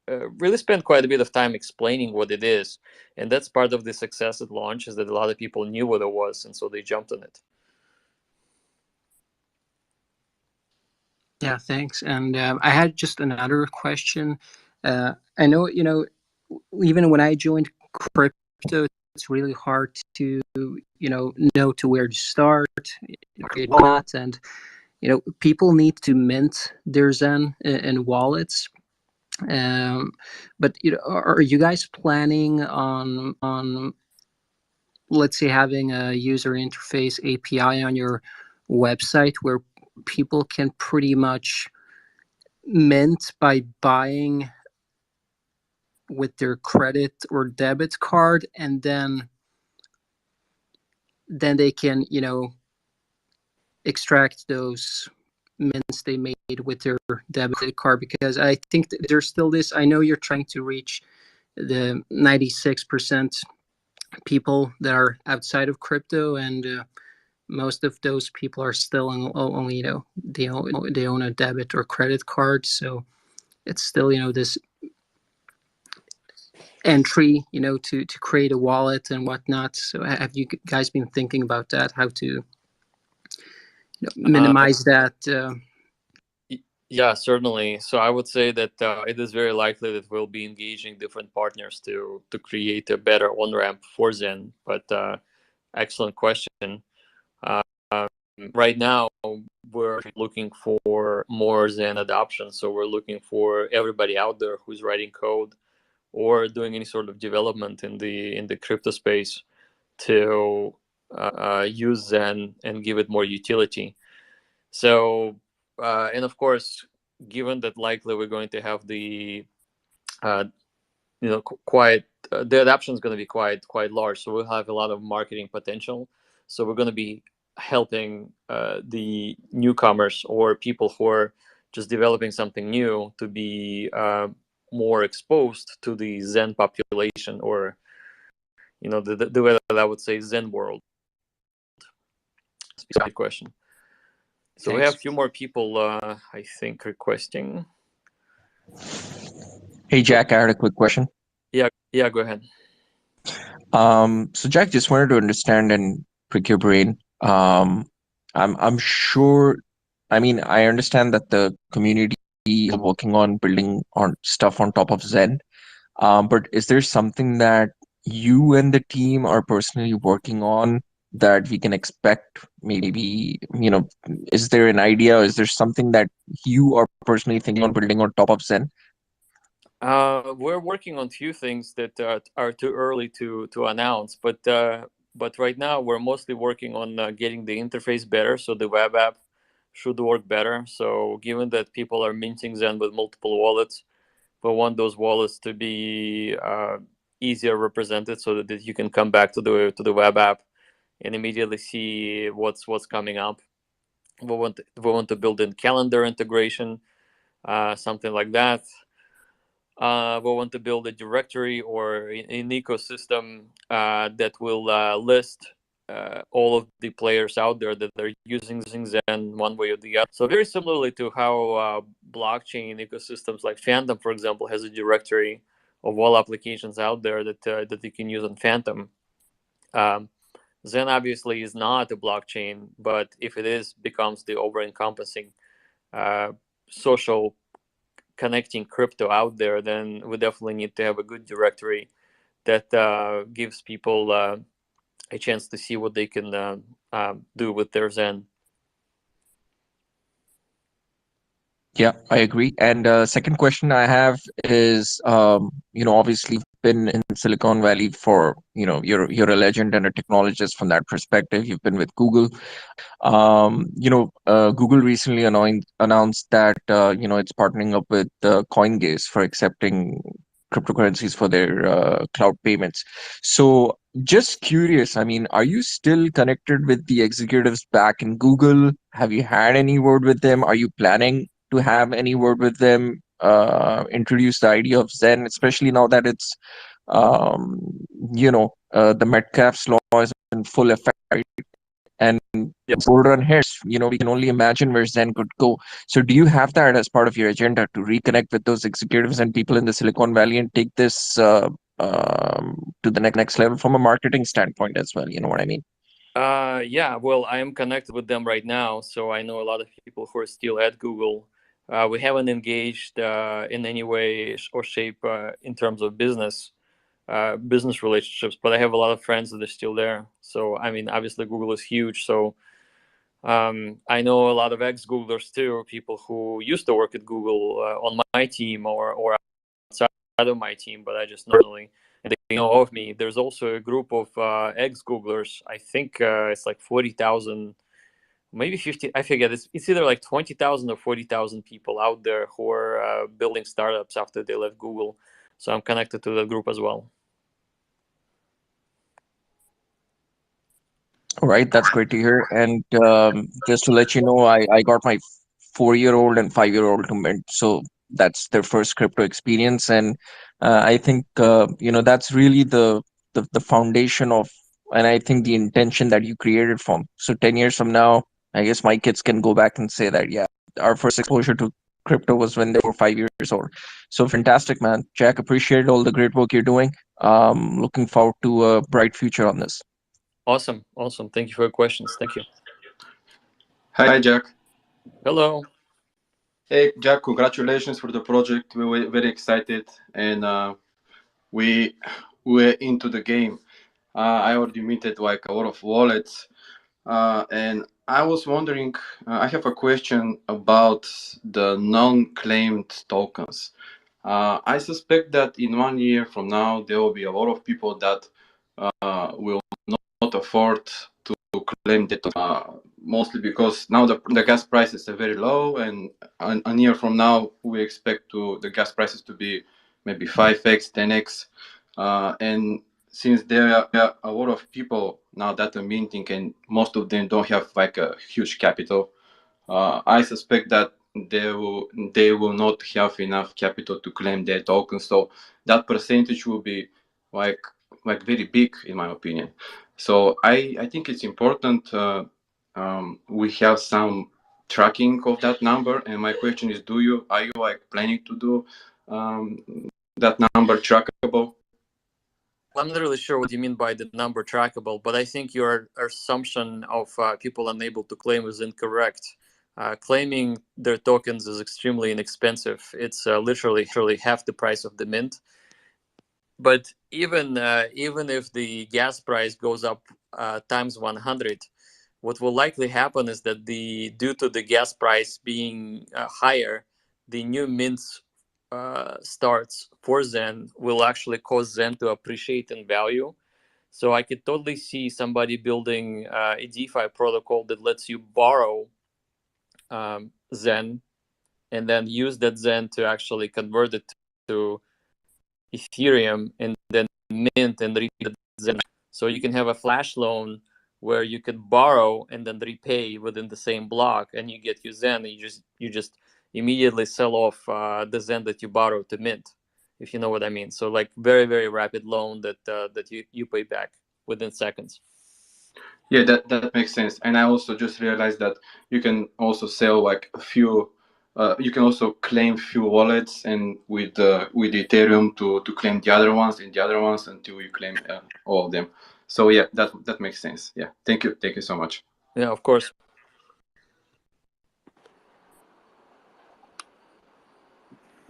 really spent quite a bit of time explaining what it is, and that's part of the success at launch, is that a lot of people knew what it was, and so they jumped on it. Yeah, thanks. And I had just another question. I know, even when I joined crypto, it's really hard to, know to where to start, create wallets, and people need to mint their Zen in wallets. But are you guys planning on let's say having a user interface API on your website where people can pretty much mint by buying with their credit or debit card, and then they can extract those mints they made with their debit card? Because I think there's still this, I know you're trying to reach the 96% people that are outside of crypto, and most of those people are still only they own a debit or credit card. So it's still this entry to create a wallet and whatnot. So have you guys been thinking about that, how to minimize that? Yeah, certainly. So I would say that it is very likely that we'll be engaging different partners to create a better on ramp for Zen. But excellent question. Uh, right now, we're looking for more Zen adoption. So we're looking for everybody out there who's writing code or doing any sort of development in the crypto space to use Zen and give it more utility. So, and of course, given that likely we're going to have the quite the adoption is going to be quite large. So we'll have a lot of marketing potential. So we're going to be helping the newcomers or people who are just developing something new to be more exposed to the Zen population, or the way that I would say Zen world. It's a good question. So we have a few more people, I think, requesting. Hey, Jack, I had a quick question. Yeah, go ahead. So Jack, just wanted to understand and prick your brain. I'm sure. I mean, I understand that the community is working on building on stuff on top of Zen. But is there something that you and the team are personally working on that we can expect? Maybe, is there an idea? Is there something that you are personally thinking on building on top of Zen? We're working on few things that are too early to announce, but right now we're mostly working on getting the interface better, so the web app should work better. So given that people are minting Zen with multiple wallets, we want those wallets to be easier represented, so that you can come back to the web app and immediately see what's coming up. We want to build in calendar integration, something like that. We want to build a directory or an ecosystem that will list all of the players out there that are using Zen one way or the other. So very similarly to how blockchain ecosystems like Phantom, for example, has a directory of all applications out there that you can use on Phantom. Zen obviously is not a blockchain, but if it is, becomes the over-encompassing social connecting crypto out there, then we definitely need to have a good directory that gives people a chance to see what they can do with their Zen. Yeah, I agree. And second question I have is, obviously you've been in Silicon Valley for, you're a legend and a technologist from that perspective. You've been with Google. Google recently announced that, it's partnering up with Coinbase for accepting cryptocurrencies for their cloud payments. So just curious, I mean, are you still connected with the executives back in Google? Have you had any word with them? Are you planning to have any word with them, introduce the idea of Zen, especially now that it's, the Metcalfe's law is in full effect, right? And bull run hairs, we can only imagine where Zen could go. So do you have that as part of your agenda to reconnect with those executives and people in the Silicon Valley and take this to the next level from a marketing standpoint as well? You know what I mean? Yeah, well, I am connected with them right now, so I know a lot of people who are still at Google. We haven't engaged in any way or shape in terms of business relationships, but I have a lot of friends that are still there. So, I mean, obviously Google is huge. So I know a lot of ex-Googlers too, people who used to work at Google on my team or outside of my team, but I just normally, and they know of me. There's also a group of ex-Googlers. I think it's like 40,000, maybe 50. I forget. It's either like 20,000 or 40,000 people out there who are building startups after they left Google. So I'm connected to that group as well. All right, that's great to hear. And just to let you know, I got my 4-year-old and 5-year-old to mint, so that's their first crypto experience, and I think that's really the foundation of, and I think the intention that you created from. So 10 years from now, I guess my kids can go back and say that, yeah, our first exposure to crypto was when they were 5 years old. So fantastic, man. Jack, appreciate all the great work you're doing. Looking forward to a bright future on this. Awesome. Thank you for your questions. Thank you. Hi, Jack. Hello. Hey, Jack, congratulations for the project. We were very excited, and we're into the game. I already minted like a lot of wallets, and I was wondering, I have a question about the non-claimed tokens. I suspect that in 1 year from now, there will be a lot of people that will not afford to claim that, mostly because now the gas prices are very low, and a year from now we expect the gas prices to be maybe 5x, 10x, and since there are a lot of people now that are minting, and most of them don't have like a huge capital, I suspect that they will not have enough capital to claim their tokens. So that percentage will be like very big, in my opinion. So I think it's important we have some tracking of that number. And my question is, are you like planning to do that number trackable? I'm not really sure what you mean by the number trackable, but I think your assumption of people unable to claim is incorrect. Claiming their tokens is extremely inexpensive. It's literally half the price of the mint. But even if the gas price goes up times 100, what will likely happen is that due to the gas price being higher, the new mints starts for Zen will actually cause Zen to appreciate in value. So I could totally see somebody building a DeFi protocol that lets you borrow Zen and then use that Zen to actually convert it to Ethereum and then mint and repay Zen. So you can have a flash loan where you could borrow and then repay within the same block, and you get your Zen. And you just immediately sell off the Zen that you borrowed to mint, if you know what I mean. So like very rapid loan that you pay back within seconds. Yeah, that makes sense. And I also just realized that you can also sell like a few. You can also claim few wallets and with Ethereum to claim the other ones and the other ones until you claim all of them. So yeah, that makes sense. Yeah, thank you so much. Yeah, of course.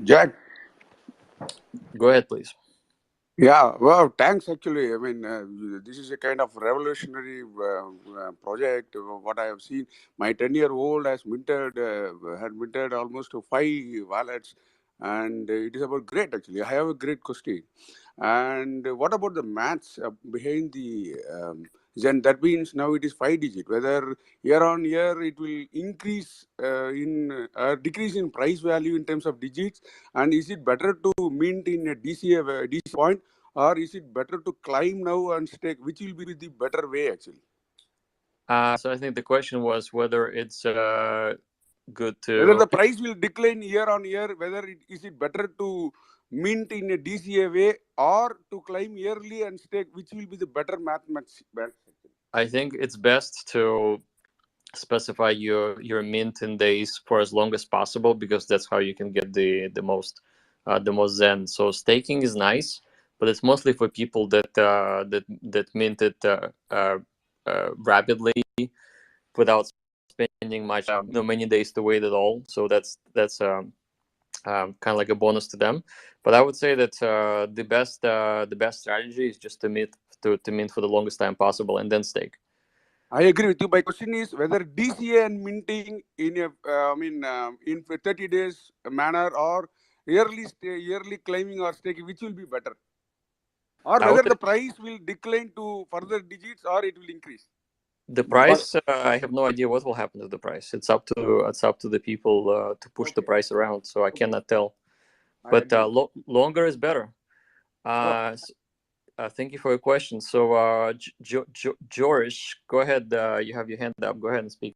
Jack. Go ahead, please. Yeah, well, thanks. Actually, I mean, this is a kind of revolutionary project. What I have seen, my 10-year-old had minted almost 5 wallets, and it is about great. Actually, I have a great question. And what about the maths behind the Zen? That means now it is 5 digit. Whether year on year it will increase decrease in price value in terms of digits, and is it better to mint in a DC point, or is it better to climb now and stake? Which will be the better way actually? So I think the question was whether it's good to whether the price will decline year on year, is it better to mint in a DCA way or to climb yearly and stake, which will be the better mathematics? I think it's best to specify your mint in days for as long as possible, because that's how you can get the most Zen. So staking is nice, but it's mostly for people that mint it rapidly without spending much many days to wait at all. So that's kind of like a bonus to them. But I would say that the best strategy is just to mint for the longest time possible and then stake. I agree with you. My question is whether DCA and minting in in 30 days manner, or yearly claiming or staking, which will be better, or whether the price will decline to further digits or it will increase. The price, I have no idea what will happen to the price. It's up to the people to push the price around. So I cannot tell. But longer is better. Thank you for your question. So George, go ahead. You have your hand up. Go ahead and speak.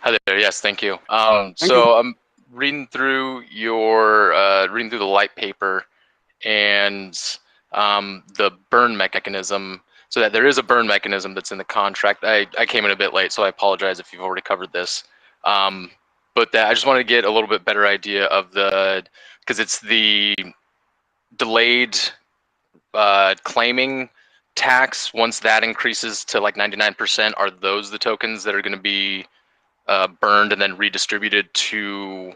Hi there. Yes, thank you. So I'm reading through the light paper and the burn mechanism. So that there is a burn mechanism that's in the contract. I came in a bit late, so I apologize if you've already covered this. But I just want to get a little bit better idea of because it's the delayed claiming tax. Once that increases to like 99%, are those the tokens that are going to be burned and then redistributed to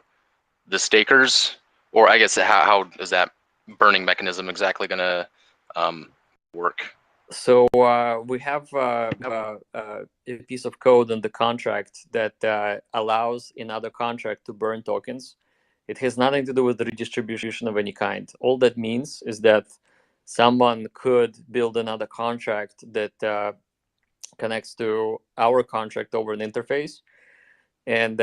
the stakers? Or I guess how is that burning mechanism exactly going to work? So we have a piece of code in the contract that allows another contract to burn tokens. It has nothing to do with the redistribution of any kind. All that means is that someone could build another contract that connects to our contract over an interface, and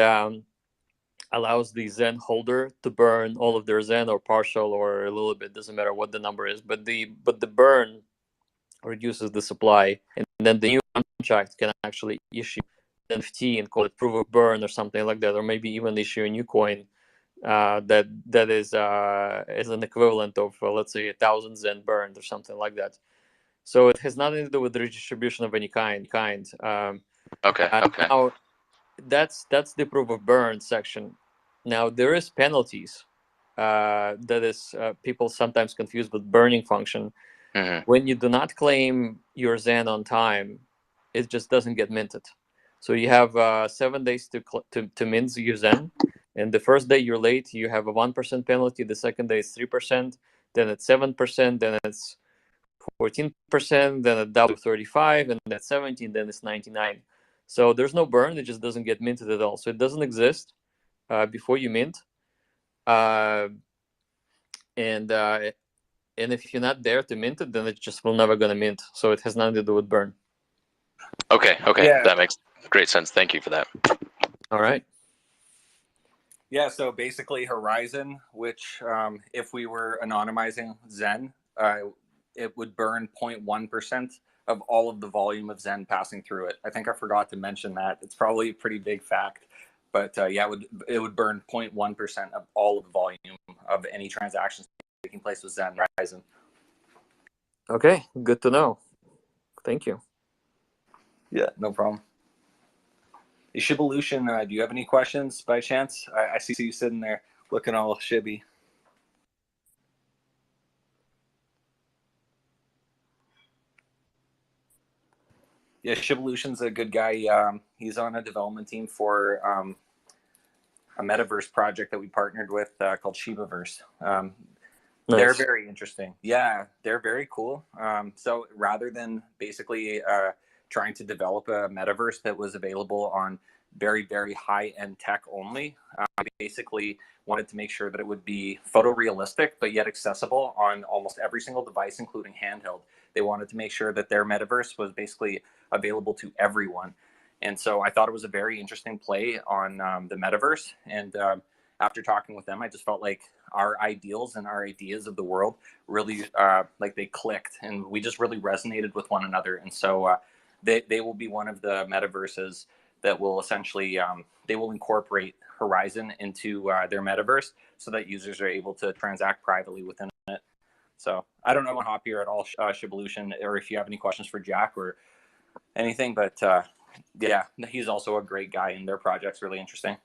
allows the Zen holder to burn all of their Zen or partial or a little bit, doesn't matter what the number is, but the burn reduces the supply, and then the new contract can actually issue NFT and call it proof of burn or something like that, or maybe even issue a new coin that is an equivalent of let's say 1,000 Zen burned or something like that. So it has nothing to do with redistribution of any kind. Okay. Okay. Now that's the proof of burn section. Now there is penalties. That is people sometimes confuse with burning function. When you do not claim your Zen on time, it just doesn't get minted. So you have 7 days to mint your Zen, and the first day you're late, you have a 1% penalty. The second day is 3%, then it's 7%, then it's 14%, then it doubles to 35, and then 17, then it's 99. So there's no burn; it just doesn't get minted at all. So it doesn't exist before you mint, and if you're not there to mint it, then it just will never gonna mint. So it has nothing to do with burn. Okay. Okay. Yeah. That makes great sense. Thank you for that. All right. Yeah, so basically Horizon, which if we were anonymizing Zen, it would burn 0.1% of all of the volume of Zen passing through it. I think I forgot to mention that. It's probably a pretty big fact, but yeah, it would burn 0.1% of all of the volume of any transactions taking place with Zen Horizon. Okay, good to know. Thank you. Yeah, no problem. Shivolution, do you have any questions by chance? I see you sitting there looking all shibby. Yeah, Shivolution's a good guy. He's on a development team for a metaverse project that we partnered with called Shibaverse. Nice. They're very interesting. Yeah, they're very cool. So rather than basically trying to develop a metaverse that was available on very, very high-end tech only, I basically wanted to make sure that it would be photorealistic, but yet accessible on almost every single device, including handheld. They wanted to make sure that their metaverse was basically available to everyone. And so I thought it was a very interesting play on the metaverse. And after talking with them, I just felt like our ideals and our ideas of the world really like they clicked, and we just really resonated with one another. And so they will be one of the metaverses that will essentially they will incorporate Horizon into their metaverse so that users are able to transact privately within it. So I don't know if hop here at all, Shivolution, or if you have any questions for Jack or anything, but yeah, he's also a great guy, and their project's really interesting.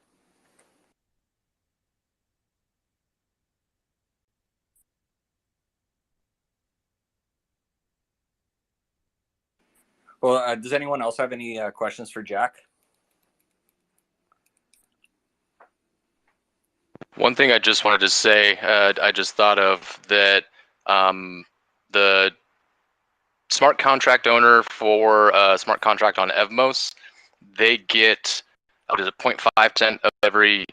Well, does anyone else have any questions for Jack? One thing I just wanted to say, I just thought of that the smart contract owner for smart contract on Evmos, they get, what is it, 0.5% of every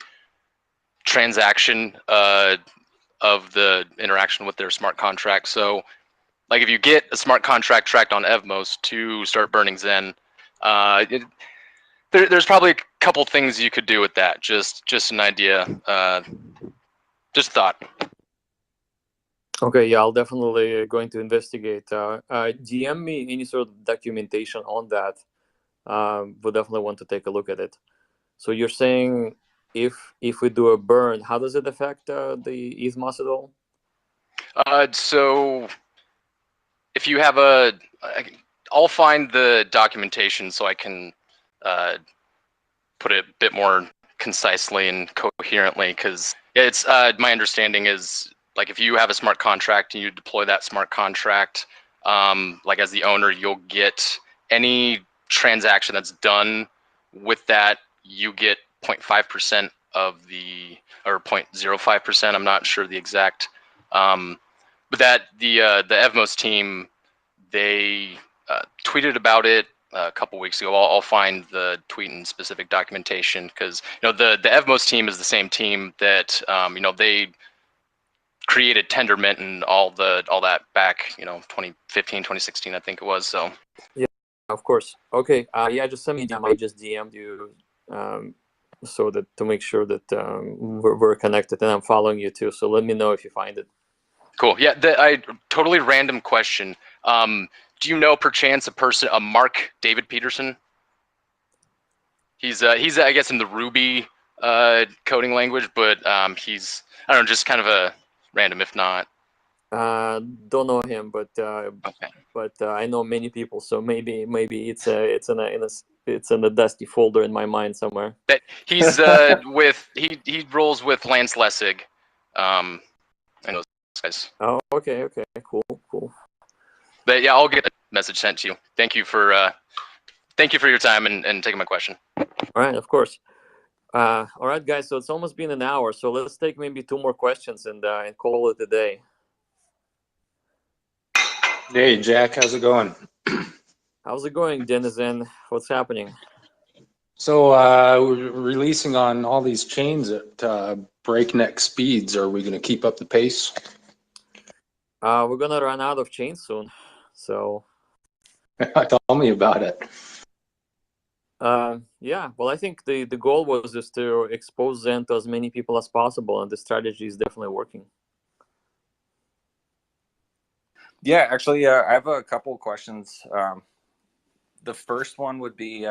transaction of the interaction with their smart contract. So like if you get a smart contract tracked on Evmos to start burning Zen, there's probably a couple things you could do with that. Just an idea, just thought. Okay, yeah, I'll definitely going to investigate. DM me any sort of documentation on that. We'll definitely want to take a look at it. So you're saying if we do a burn, how does it affect the ETH mass at all? So if you have I'll find the documentation so I can put it a bit more concisely and coherently, because it's my understanding is, like, if you have a smart contract and you deploy that smart contract, like as the owner, you'll get any transaction that's done with that, you get 0.5% of the, or 0.05%, I'm not sure the exact, but that the Evmos team, they tweeted about it a couple weeks ago. I'll find the tweet and specific documentation, because the Evmos team is the same team that they created Tendermint and all that back 2015, 2016, I think it was. So yeah, of course. Okay, yeah, just send me. I just DM'd you so that to make sure that we're connected, and I'm following you too. So let me know if you find it. Cool. Yeah. Totally random question. Do you know perchance a Mark David Peterson? He's I guess in the Ruby coding language, but he's, I don't know, just kind of a random if not. Don't know him, but Okay. I know many people, so maybe it's in a dusty folder in my mind somewhere. That he's he rolls with Lance Lessig. I know those guys. Oh, okay, cool. But yeah, I'll get a message sent to you. Thank you for your time and taking my question. All right, of course. All right, guys. So it's almost been an hour. So let's take maybe 2 more questions and call it a day. Hey, Jack, how's it going? How's it going, Denizen? What's happening? So we're releasing on all these chains at breakneck speeds. Are we going to keep up the pace? We're gonna run out of chains soon. So Tell me about it. yeah, well, I think the goal was just to expose Zen to as many people as possible, and the strategy is definitely working. Yeah, actually, I have a couple of questions. The first one would be,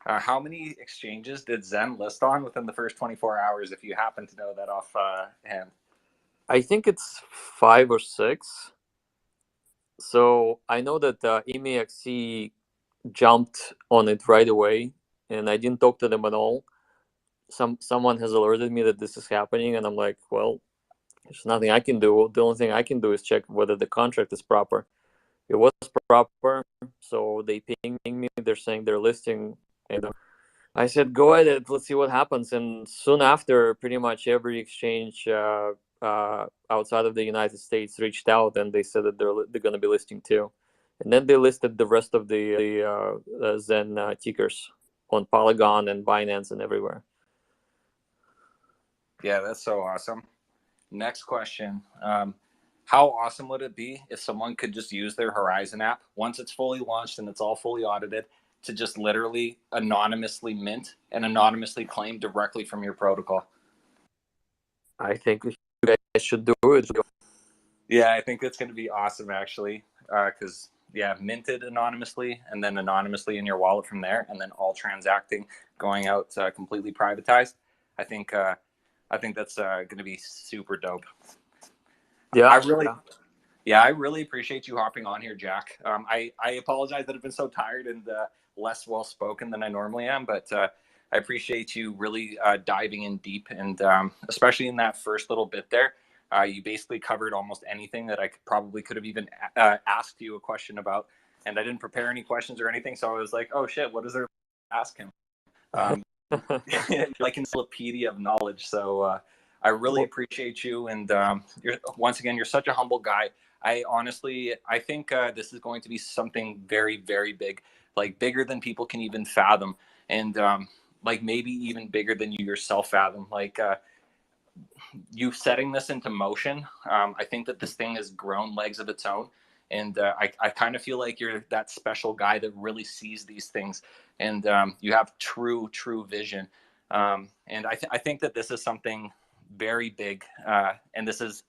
how many exchanges did Zen list on within the first 24 hours, if you happen to know that off hand? I think it's 5 or 6. So I know that EMEXC jumped on it right away, and I didn't talk to them at all. Someone has alerted me that this is happening, and I'm like, well, there's nothing I can do. The only thing I can do is check whether the contract is proper. It was proper, so they pinged me. They're saying they're listing, and I said, go ahead, let's see what happens. And soon after, pretty much every exchange outside of the United States reached out, and they said that they're going to be listing too. And then they listed the rest of the Zen tickers on Polygon and Binance and everywhere. Yeah, that's so awesome. Next question. How awesome would it be if someone could just use their Horizon app once it's fully launched and it's all fully audited to just literally anonymously mint and anonymously claim directly from your protocol? I think you guys should do it. Yeah, I think that's going to be awesome, actually, because minted anonymously and then anonymously in your wallet from there, and then all transacting going out completely privatized. I think that's going to be super dope. Yeah, I really appreciate you hopping on here, Jack. I apologize that I've been so tired and less well spoken than I normally am, but I appreciate you really diving in deep, and especially in that first little bit there. You basically covered almost anything that I could have even asked you a question about, and I didn't prepare any questions or anything, so I was like, oh shit, what is there to ask him? Like encyclopedia of knowledge. So I really appreciate you, and you're such a humble guy. I think this is going to be something very, very big, like bigger than people can even fathom, and like maybe even bigger than you yourself fathom. Like you setting this into motion, I think that this thing has grown legs of its own. And I kind of feel like you're that special guy that really sees these things, and you have true vision. And I think that this is something very big. And this is,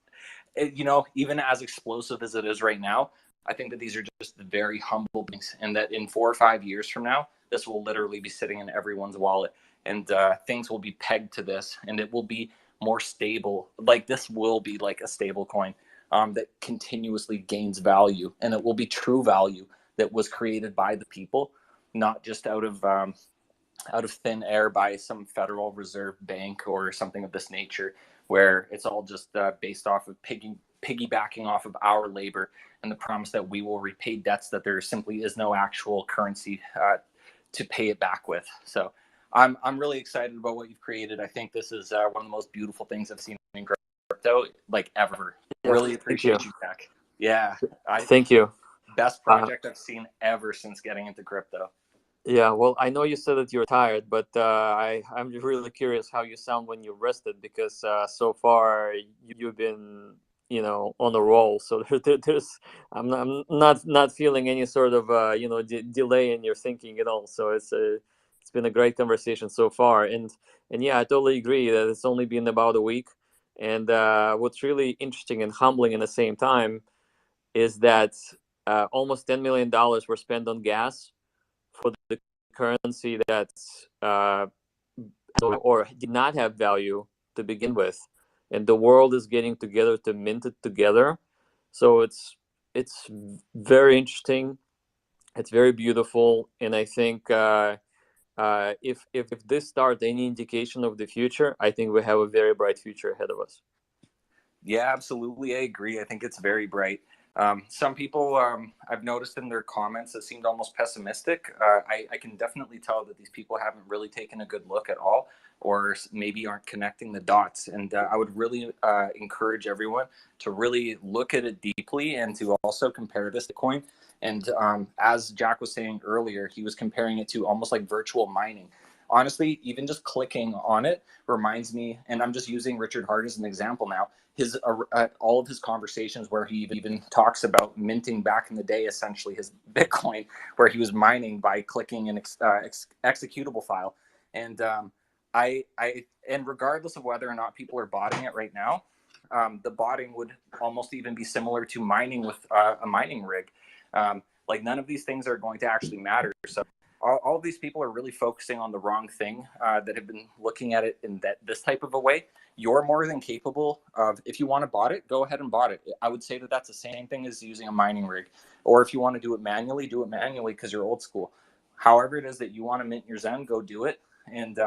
even as explosive as it is right now, I think that these are just very humble things. And that in 4 or 5 years from now, this will literally be sitting in everyone's wallet. And things will be pegged to this, and it will be more stable. Like this will be like a stable coin that continuously gains value, and it will be true value that was created by the people, not just out of thin air by some Federal Reserve Bank or something of this nature, where it's all just based off of piggybacking off of our labor and the promise that we will repay debts that there simply is no actual currency to pay it back with. So I'm really excited about what you've created. I think this is one of the most beautiful things I've seen in crypto, like ever. Yeah, really appreciate you, Jack. Yeah, thank you. Best project I've seen ever since getting into crypto. Yeah, well, I know you said that you're tired, but I'm really curious how you sound when you're rested, because so far you've been, on a roll. So I'm not feeling any sort of delay in your thinking at all. So it's It's been a great conversation so far, and yeah, I totally agree that it's only been about a week. And what's really interesting and humbling in the same time is that almost $10 million were spent on gas for the currency that or did not have value to begin with, and the world is getting together to mint it together. So it's very interesting. It's very beautiful, and I think if this starts any indication of the future, I think we have a very bright future ahead of us. Yeah, absolutely. I agree. I think it's very bright. Some people I've noticed in their comments that seemed almost pessimistic. I can definitely tell that these people haven't really taken a good look at all, or maybe aren't connecting the dots. And I would really encourage everyone to really look at it deeply and to also compare this to Bitcoin. And as Jack was saying earlier, he was comparing it to almost like virtual mining. Honestly, even just clicking on it reminds me, and I'm just using Richard Hart as an example now, his all of his conversations where he even talks about minting back in the day, essentially his Bitcoin, where he was mining by clicking an executable file. And and regardless of whether or not people are botting it right now, the botting would almost even be similar to mining with a mining rig. Like none of these things are going to actually matter. So all of these people are really focusing on the wrong thing that have been looking at it in this type of a way. You're more than capable of, if you want to bot it, go ahead and bot it. I would say that that's the same thing as using a mining rig. Or if you want to do it manually because you're old school. However it is that you want to mint your Zen, go do it. And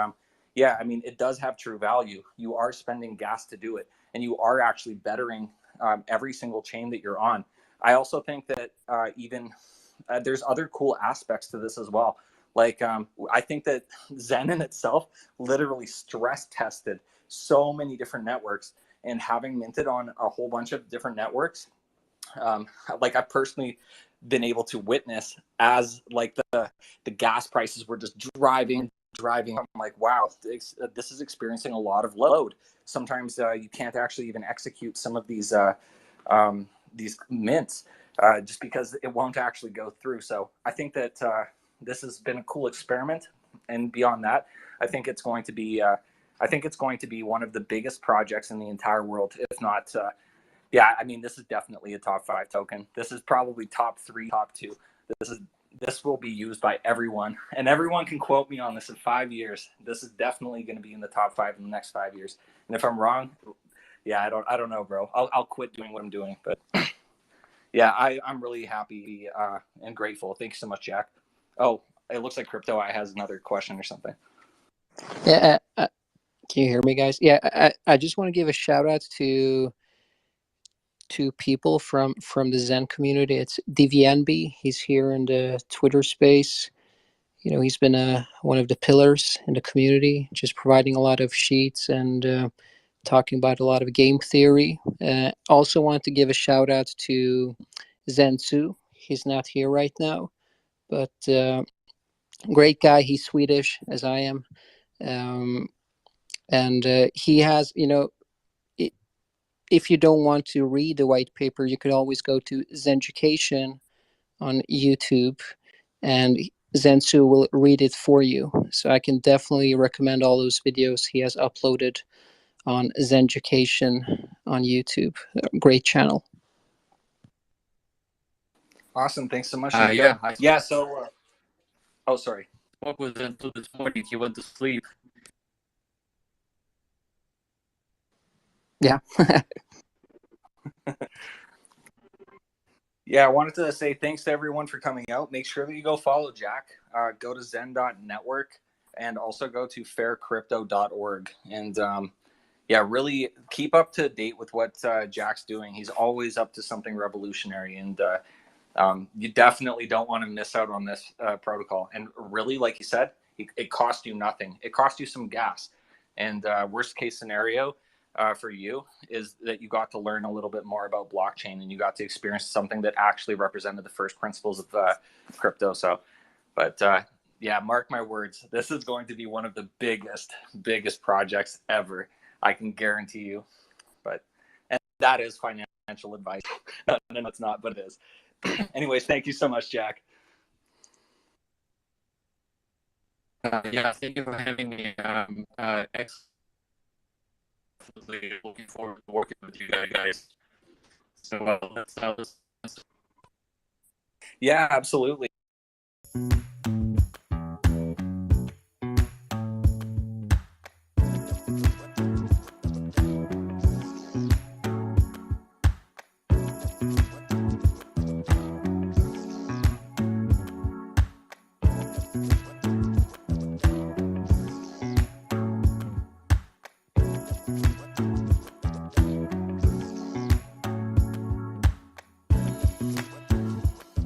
yeah, I mean, it does have true value. You are spending gas to do it, and you are actually bettering every single chain that you're on. I also think that there's other cool aspects to this as well. Like I think that Zen in itself literally stress tested so many different networks, and having minted on a whole bunch of different networks, like I've personally been able to witness as like the gas prices were just driving. I'm like, wow, this is experiencing a lot of load. Sometimes you can't actually even execute some of these mints just because it won't actually go through. So I think that this has been a cool experiment, and beyond that, I think it's going to be one of the biggest projects in the entire world, if not. Yeah, I mean, this is definitely a top 5 token. This is probably top 3, top 2. This will be used by everyone, and everyone can quote me on this in 5 years. This is definitely going to be in the top 5 in the next 5 years. And if I'm wrong, yeah, I don't know, bro. I'll quit doing what I'm doing. But yeah, I'm really happy and grateful. Thanks so much, Jack. Oh, it looks like Crypto Eye has another question or something. Yeah, can you hear me, guys? Yeah, I just want to give a shout out to people from the Zen community. It's DVNB. He's here in the Twitter space. You know, he's been one of the pillars in the community, just providing a lot of sheets and talking about a lot of game theory. Also wanted to give a shout out to Zensu. He's not here right now, but great guy. He's Swedish, as I am. And he has, you know, if you don't want to read the white paper, you could always go to Zenducation on YouTube, and Zensu will read it for you. So I can definitely recommend all those videos he has uploaded on Zenducation on YouTube. Great channel. Awesome. Thanks so much. Yeah. So, oh, sorry. Spoke with Zensu this morning. He went to sleep. Yeah. Yeah, I wanted to say thanks to everyone for coming out. Make sure that you go follow Jack. Go to zen.network and also go to faircrypto.org. And yeah, really keep up to date with what Jack's doing. He's always up to something revolutionary. And you definitely don't want to miss out on this protocol. And really, like you said, it cost you nothing. It cost you some gas. And worst case scenario, for you is that you got to learn a little bit more about blockchain, and you got to experience something that actually represented the first principles of crypto. So, but yeah, mark my words, this is going to be one of the biggest projects ever. I can guarantee you. But and that is financial advice. No, it's not, but it is. Anyways, thank you so much, Jack. Yeah, thank you for having me. Absolutely looking forward to working with you guys. So let's Yeah, absolutely.